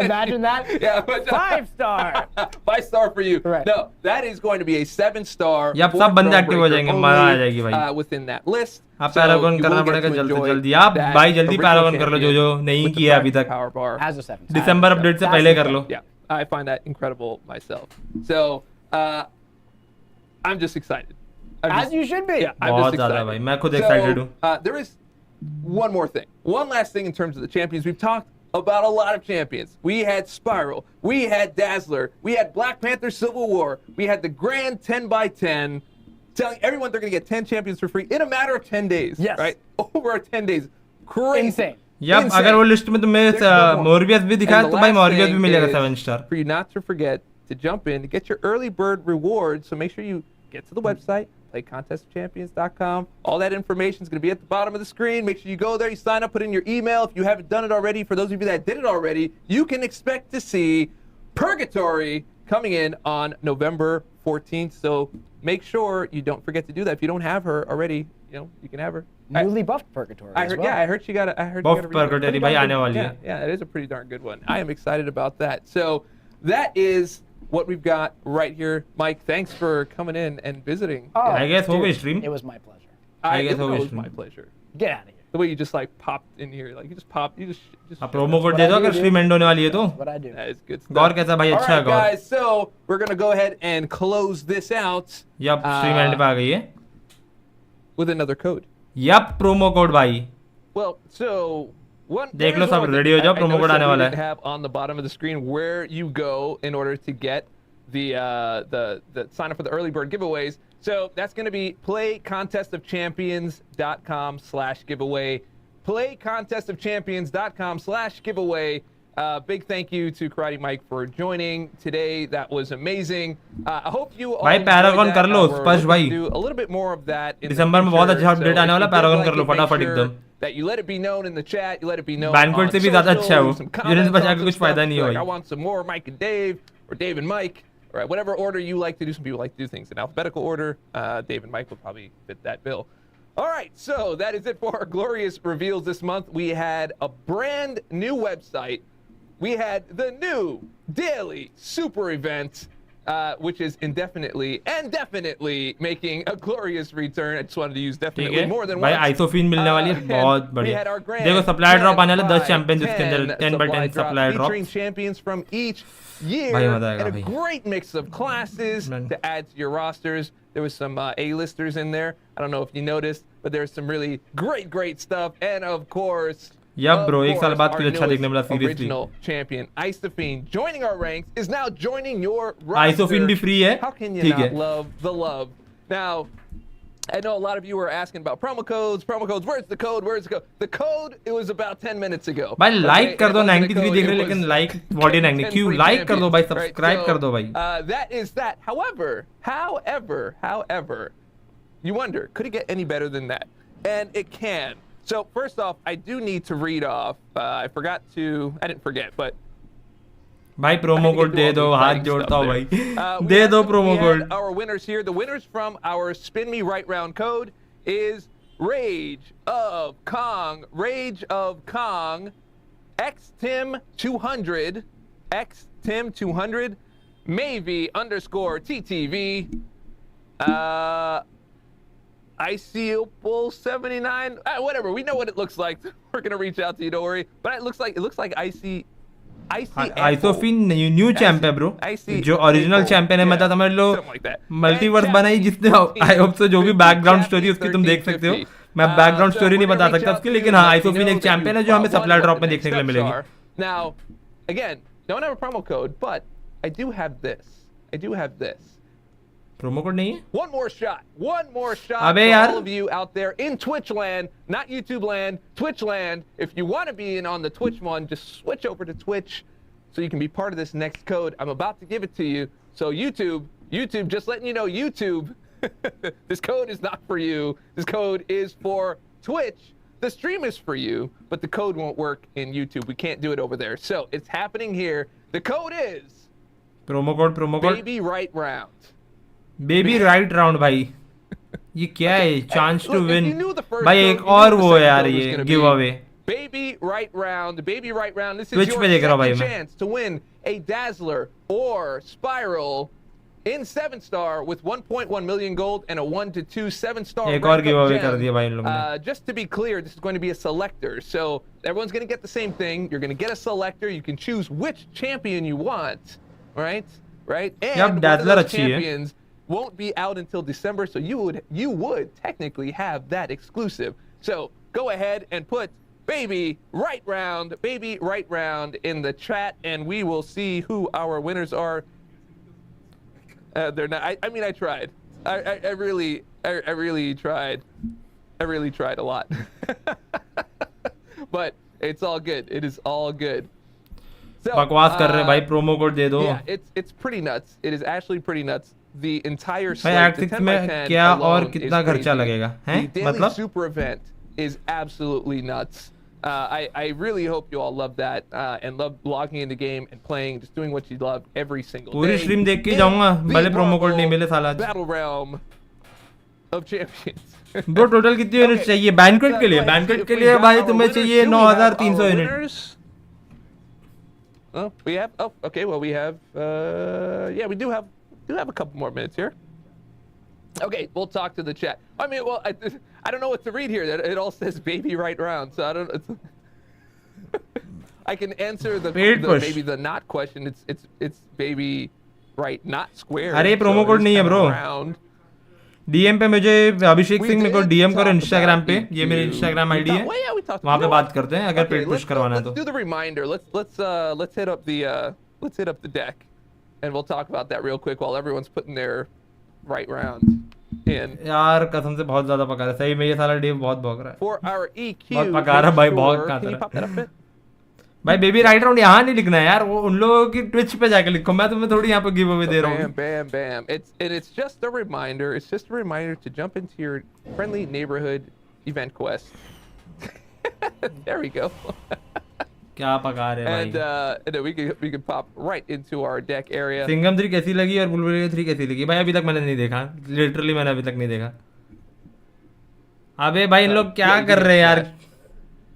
Imagine that. Yeah, but 5-star. 5 star for you. Right. No, that is going to be a 7-star. Yep, सब बंदे active हो जाएंगे, मजा आ जाएगी भाई। Within that list. आप पैरागॉन you करना will get पड़ेगा to जल्दी से enjoy जल्दी आप that भाई जल्दी original पैरागॉन कर लो जो जो champion नहीं with the किया अभी fractured तक power bar. As a 7-star. December update से पहले कर लो Yeah, I find that incredible myself. So, I'm just excited. As you should be. Yeah, I'm बहुत just ज़्यादा excited. भाई मैं खुद excited हूँ There is one more thing. One last thing in terms of the champions. We've talked about a lot of champions. We had Spiral. We had Dazzler. We had Black Panther Civil War. We had the grand 10x10. Telling everyone they're going to get 10 champions for free in a matter of 10 days. Yes. Right? Over 10 days. Crazy. Insane. Yup Insane. अगर वो list में तुम्हें There's no more. Morbius भी दिखाया And the तो भाई last Morbius भी thing मिलेगा is 7 star For you not to forget to jump in to get your early bird reward. So make sure you get to the website, playcontestofchampions.com. All that information is going to be at the bottom of the screen. Make sure you go there, you sign up, put in your email. If you haven't done it already, for those of you that did it already, you can expect to see Purgatory coming in on November 14th. So make sure you don't forget to do that. If you don't have her already, you can have her. Newly buffed Purgatory. I as heard, well. yeah, I heard she got a. I heard Buff she got a remake. Purgatory Pretty भाई darn आने good. वाली है Yeah, it is a pretty darn good one. I am excited about that. So that is what we've got right here. Mike, thanks for coming in and visiting. Oh, I guess हो dude, gई stream It was my pleasure. I guess it it was was my pleasure. Get out of here. The way you just like popped in here, like you just popped, you just. आप promo code what they I दो do, अगर dude. Stream and होने वाली है तो That's what I do. That is good stuff. गौर कैसा भाई All अच्छा है right, Gaur guys. So we're gonna go ahead and close this out yup stream end पे आ गई है with another code. Yup promo code भाई Well, so one. देख लो there's सब one thing ready हो जाओ, I promo noticed code that आने we वाला है। didn't have on the bottom of the screen where you go in order to get the sign up for the early bird giveaways. So that's going to be playcontestofchampions.com/giveaway. Playcontestofchampions.com/giveaway. Big thank you to Karate Mike for joining today. That was amazing. I hope you all भाई enjoyed Paragon that. कर लो, We're स्पर्श looking भाई। to do a little bit more of that in the दिसंबर में बहुत future. अच्छा update So आने if वाला you है, did Paragon like कर लो it, make फटाफट sure एकदम that you let it be known in the chat. You let it be known Banquet on से भी ज़्यादा अच्छा है वो। socials, some यूनिट comments बचा on के some कुछ फायदा stuff. नहीं है Like, भाई। I want some more Mike and Dave, or Dave and Mike, or whatever order you like to do. Some people like to do things in alphabetical order. Dave and Mike will probably fit that bill. All right, so that is it for our glorious reveals this month. We had a brand new website. We had the new daily super event, which is indefinitely and definitely making a glorious return. I just wanted to use ठीक definitely है more than भाई once. आइसोफिन मिलने वाली है And बहुत we बढ़िया had our grand देखो supply drop आने वाला 10 10 चैंपियंस इसके अंदर 10 by 10 supply drop featuring champions from each year भाई मजा आएगा and a भाई। great mix of classes Man. to add to your rosters. There was some A-listers in there. I don't know if you noticed, but there's some really great stuff. And of course, yup bro एक साल बाद our कुछ अच्छा देखने मिला newest seriously original champion, Isopine, joining our ranks, is now joining your roster. आइसोफिन भी free है How can you ठीक not है love the love? Now, I know a lot of you were asking about promo codes. Where's the code? The code, it was about 10 minutes ago. भाई like कर दो It wasn't a 93 code, देख it रहे was लेकिन like 40 क्यों like कर दो भाई Right, सब्सक्राइब so, कर दो भाई that is that. However, you wonder, could it get any better than that? And it can. So first off, I do need to read off. I didn't forget, but भाई promo code दे दो हाथ जोड़ता हूँ भाई दे दो promo code Our winners here. The winners from our Spin Me Right Round code is Rage of Kong, XTim200, XTim200, Mavy_TTV, Icyopal79, whatever. We know what it looks like. We're gonna reach out to you. Don't worry. But it looks like Icy. आइसोफिन new champ है ब्रो, जो original champion है, मतलब समझ लो multiverse बनाई जिसने। I hope so जो भी बैकग्राउंड स्टोरी उसकी तुम देख सकते हो, मैं बैकग्राउंड स्टोरी नहीं बता सकता उसकी, लेकिन हाँ आइसोफिन एक चैंपियन है जो हमें सप्लाई ड्रॉप में देखने के लिए मिलेगी। Now, again, don't have a promo code, but I do have this. Promo code नहीं है? One more shot for all of you out there in Twitch land, not YouTube land, Twitch land. If you want to be in on the Twitch one, just switch over to Twitch so you can be part of this next code. I'm about to give it to you. So YouTube, just letting you know, YouTube, this code is not for you. This code is for Twitch. The stream is for you, but the code won't work in YouTube. We can't do it over there. So it's happening here. The code is promo code Baby Right Round. Baby right round भाई, ये क्या है? Chance to win भाई, एक और वो है यार, ये give away Baby Right Round. This is Twitch your second chance to win a Dazzler or Spiral in 7-star with 1.1 million gold and a 1 to 2 7-star. एक और गिव अवे कर दिया भाई इन लोगों ने। Just to be clear, this is going to be a selector, so everyone's going to get the same thing. You're going to get a selector. You can choose which champion you want, right? And यार Dazzler अच्छी है, won't be out until December, so you would technically have that exclusive. So go ahead and put Baby Right Round in the chat, and we will see who our winners are. They're not. I mean, I tried. I really tried. I really tried a lot. But it's all good. It is all good. So, बकवास कर रहे भाई, promo code दे दो। Yeah, it's pretty nuts. It is actually pretty nuts. The entire slate, the 10 by 10 क्या और कितना खर्चा लगेगा? हैं? मतलब super event is absolutely nuts. I really hope you all love that and love logging in the game and playing, just doing what you love every single day. पूरी stream देख के जाऊंगा, भले प्रोमो कोड नहीं मिले साला। Battle Realm of Champions. Bro total कितने unit चाहिए बैंक्वेट के लिए? बैंक्वेट के लिए भाई तुम्हें चाहिए 9300 unit. Oh, we have. Oh, okay. Well, we have. Yeah, we do have a couple more minutes here. Okay, we'll talk to the chat. I mean, well, I don't know what to read here. It all says Baby Right Round, so I don't. I can answer maybe the not question. It's Baby Right Not Square. अरे promo code नहीं है bro. DM पे मुझे अभिषेक सिंह मेरे को DM करो Instagram पे, ये मेरी इंस्टाग्राम आईडी है, वहाँ पे बात करते हैं अगर पेड पुश करवाना है तो। Do the reminder. Let's hit up the deck, and we'll talk about that real quick while everyone's putting their right round in. यार कसम से बहुत ज्यादा पका रहा है, सही में ये साला डीएम बहुत भौंक रहा है। For our EQ, बहुत पका रहा है भाई, बहुत काट रहा है भाई। बेबी राइट राउंड यहाँ नहीं लिखना है यार, वो उन लोगों की ट्विच पे जाके लिखो, मैं तुम्हें थोड़ी यहाँ पे गिव अवे दे रहा हूँ। Bam. It's just a reminder. It's just a reminder to jump into your friendly neighborhood event quest. There we go. क्या पका रहे भाई। And then we can pop right into our deck area. Singham 3 कैसी लगी और बुलबुल 3 कैसी लगी भाई? अभी तक मैंने नहीं देखा, लिटरली मैंने अभी तक नहीं देखा। अबे भाई इन लोग क्या कर रहे हैं यार?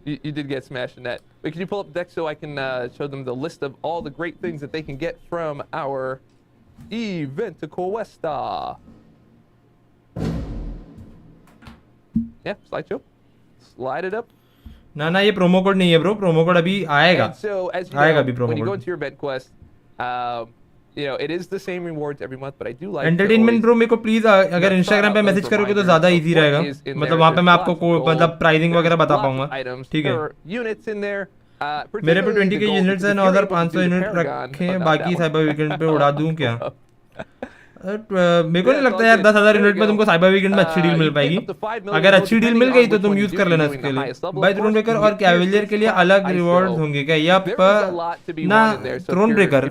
You did get smashed in that. Wait, can you pull up the deck so I can show them the list of all the great things that they can get from our event Cuesta? Yeah, slideshow. Slide it up. ना ये promo code नहीं है bro, promo code अभी आएगा। आएगा अभी promo code. When you go into your event quest, you know, it is the same rewards every month, but I do like entertainment bro मेरे को प्लीज अगर इंस्टाग्राम पे मैसेज करोगे तो ज्यादा इजी रहेगा, मतलब वहाँ पे मैं आपको मतलब प्राइसिंग वगैरह बता पाऊंगा। ठीक है, मेरे पे 20 के यूनिट्स है, 9500 यूनिट रखे, बाकी साइबर वीकेंड पे उड़ा दूं क्या? मेरे को नहीं लगता यार 10,000 यूनिट में तुमको साइबर वीकेंड में अच्छी डील मिल पाएगी। अगर अच्छी डील मिल गई तो तुम यूज कर लेना इसके लिए। भाई थ्रोन ब्रेकर और कैवेलियर के लिए अलग रिवॉर्ड होंगे क्या? यप ना, throne breaker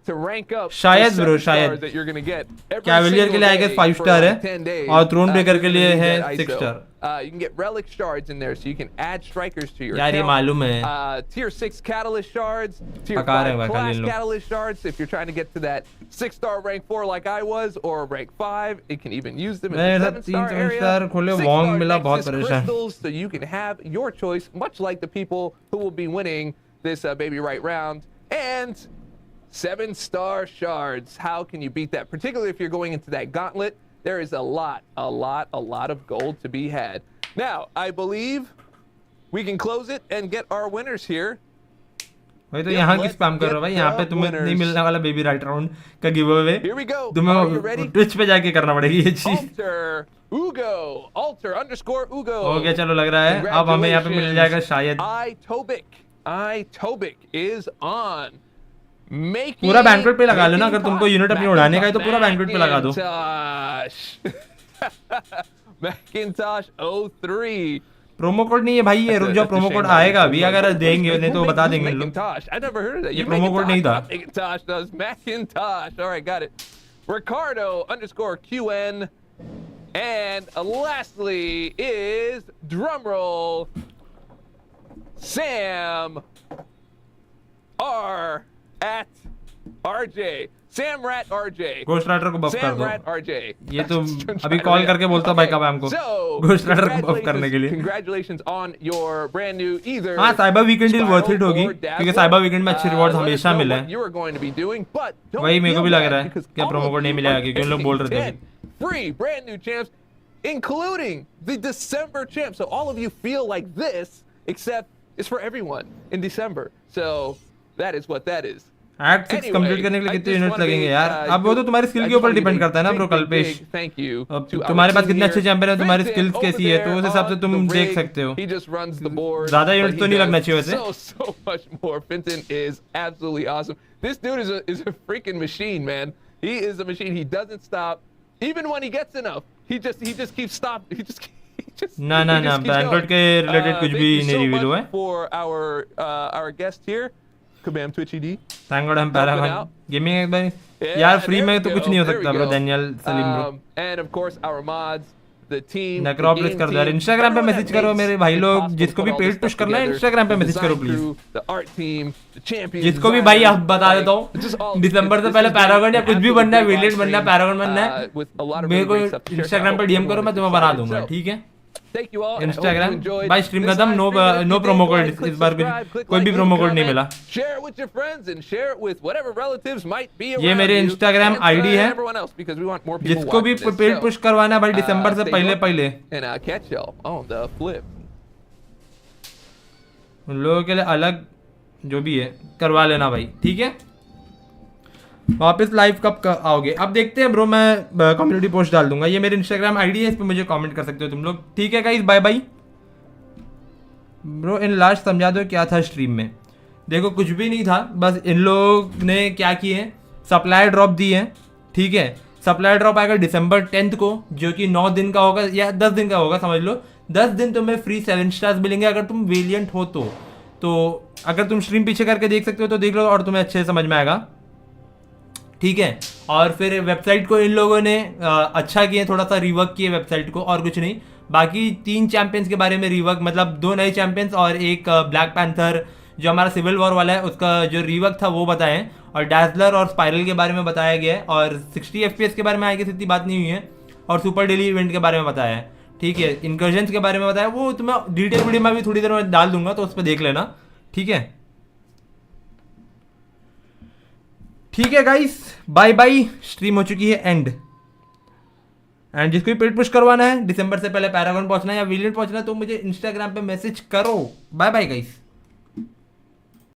to rank up शायद the bro, 7 शायद। stars that you're going to get every cavalier के लिए I single guess day 5 for star like है 10 days. और थ्रोन ब्रेकर के लिए you're है gonna need 6 that star. ISO. You can get relic shards in there, so you can add strikers to your यार ये account. मालूम है। Tier 6 catalyst shards, Tier पका रहे 5 हैं खाली class इन लोग। catalyst shards. If you're trying to get to that 6-star rank 4 like I was, or rank 5, you can even use them in मेरे the साथ 7-star 3 area. स्टार खोले 6-star Wong मिला बहुत Nexus परेशान। crystals, so you can have your choice, much like the people who will be winning this baby right round. And 7-star shards. How can you beat that? Particularly if you're going into that gauntlet, there is a lot of gold to be had. Now, I believe we can close it and get our winners here. भाई तो यहाँ की spam कर रहे हो भाई, यहाँ पे तुम्हें नहीं मिलने वाला बेबी राइट राउंड का गिव अवे। तुम्हें ट्विच पे जाके करना पड़ेगी ये चीज। Alter _ Ugo. हो गया, चलो लग रहा है अब हमें यहाँ पे मिल जाएगा शायद। Itobic is on. Making पूरा बैंक्वेट पे लगा लो ना, अगर तुमको यूनिट अपनी उड़ाने का है तो पूरा बैंक्वेट पे लगा दो। Macintosh 03. प्रोमो कोड नहीं है भाई, ये रुक जाओ, प्रोमो कोड आएगा अभी, अगर देंगे नहीं तो बता देंगे लोग। I never heard of that. ये प्रोमो कोड नहीं था। Macintosh does Macintosh. All right, got it. Ricardo _ QN. And lastly is drumroll Sam R at RJ. Sam Rat RJ. Ghost rider को बफ कर Sam दो। Rat RJ. ये तो अभी call करके बोलता भाई कबाम को घोस्ट राइडर को बफ करने के लिए। Congratulations on your brand new either. हाँ, cyber weekend deal worth it होगी क्योंकि साइबर वीकेंड में अच्छे रिवॉर्ड्स हमेशा मिले हैं। वही मेरे को भी लग रहा है क्या प्रोमो कोड नहीं मिलेगा क्योंकि उन लोग बोल रहे थे। Free brand new champs, including the December champ. So all of you feel like this, except it's for everyone in December. So that is what that is. Act 6 complete करने के लिए कितने यूनिट्स लगेंगे यार? अब वो तो तुम्हारी स्किल के ऊपर डिपेंड करता है ना ब्रो कल्पेश। अब तुम्हारे पास कितने अच्छे चैंपियन है, तुम्हारी स्किल्स कैसी है, तो उस हिसाब से तुम देख सकते हो। ज्यादा यूनिट्स तो नहीं लगना चाहिए वैसे। So much more. Fenton is absolutely awesome. This dude is a freaking machine, man. He is a machine. He doesn't stop. Even when he gets enough, he just keeps stopping. He just ना banquet के related कुछ भी नहीं reveal हुआ है। For our guest here, Kabam Twitch ED. Thank God हम paragon gaming एक बार यार फ्री में तो कुछ नहीं हो सकता bro. Daniel Salim bro And of course our mods, the team. Necropolis कर दो यार, इंस्टाग्राम पे मैसेज करो मेरे भाई लोग, जिसको भी पेज पुश करना है इंस्टाग्राम पे मैसेज करो प्लीज। जिसको भी भाई आप बता देता हूँ दिसंबर से पहले पैरागन या कुछ भी बनना है, विलियट बनना है, पैरागन बनना है, मेरे को इंस्टाग्राम पे डीएम करो, मैं तुम्हें बना दूंगा, ठीक है। इंस्टाग्राम भाई स्ट्रीम खत्म, नो प्रोमो कोड इस बार, कोई भी प्रोमो कोड नहीं मिला। ये मेरे इंस्टाग्राम आईडी है, जिसको भी पेड पुश करवाना है भाई दिसंबर से पहले उन लोगों के लिए अलग जो भी है करवा लेना भाई, ठीक है। वापस लाइव कब आओगे? अब देखते हैं ब्रो, मैं कम्युनिटी पोस्ट डाल दूंगा। ये मेरे इंस्टाग्राम आईडी है, इस पे मुझे कमेंट कर सकते हो तुम लोग, ठीक है guys. Bye bye bro. In last समझा दो क्या था स्ट्रीम में। देखो कुछ भी नहीं था, बस इन लोग ने क्या किए, सप्लाई ड्रॉप दी है, ठीक है। सप्लाई ड्रॉप आएगा दिसंबर 10 को, जो कि 9 दिन का होगा या 10 दिन का होगा, समझ लो। 10 दिन तुम्हें फ्री 7 स्टार्स मिलेंगे अगर तुम वेरिएंट हो तो अगर तुम स्ट्रीम पीछे करके देख सकते हो तो देख लो और तुम्हें अच्छे से समझ में आएगा, ठीक है। और फिर वेबसाइट को इन लोगों ने अच्छा किया, थोड़ा सा रिवर्क किए वेबसाइट को, और कुछ नहीं। बाकी 3 चैंपियंस के बारे में रिवर्क, मतलब 2 नए चैंपियंस और एक ब्लैक पैंथर जो हमारा सिविल वॉर वाला है उसका जो रिवर्क था वो बताएं, और डैजलर और स्पाइरल के बारे में बताया गया है, और 60 FPS के बारे में आएगी इतनी बात नहीं हुई है, और सुपर डेली इवेंट के बारे में बताया है, ठीक है। इनकर्जन्स के बारे में बताया, वो तुम्हें डिटेल वीडियो में भी थोड़ी देर में डाल दूंगा, तो उस पर देख लेना, ठीक है। ठीक है गाइस, बाय बाय। स्ट्रीम हो चुकी है एंड जिसको भी पेड पुश करवाना है, दिसंबर से पहले पैरागन पहुंचना है या विलियंट पहुंचना है, तो मुझे इंस्टाग्राम पे मैसेज करो। Bye bye guys.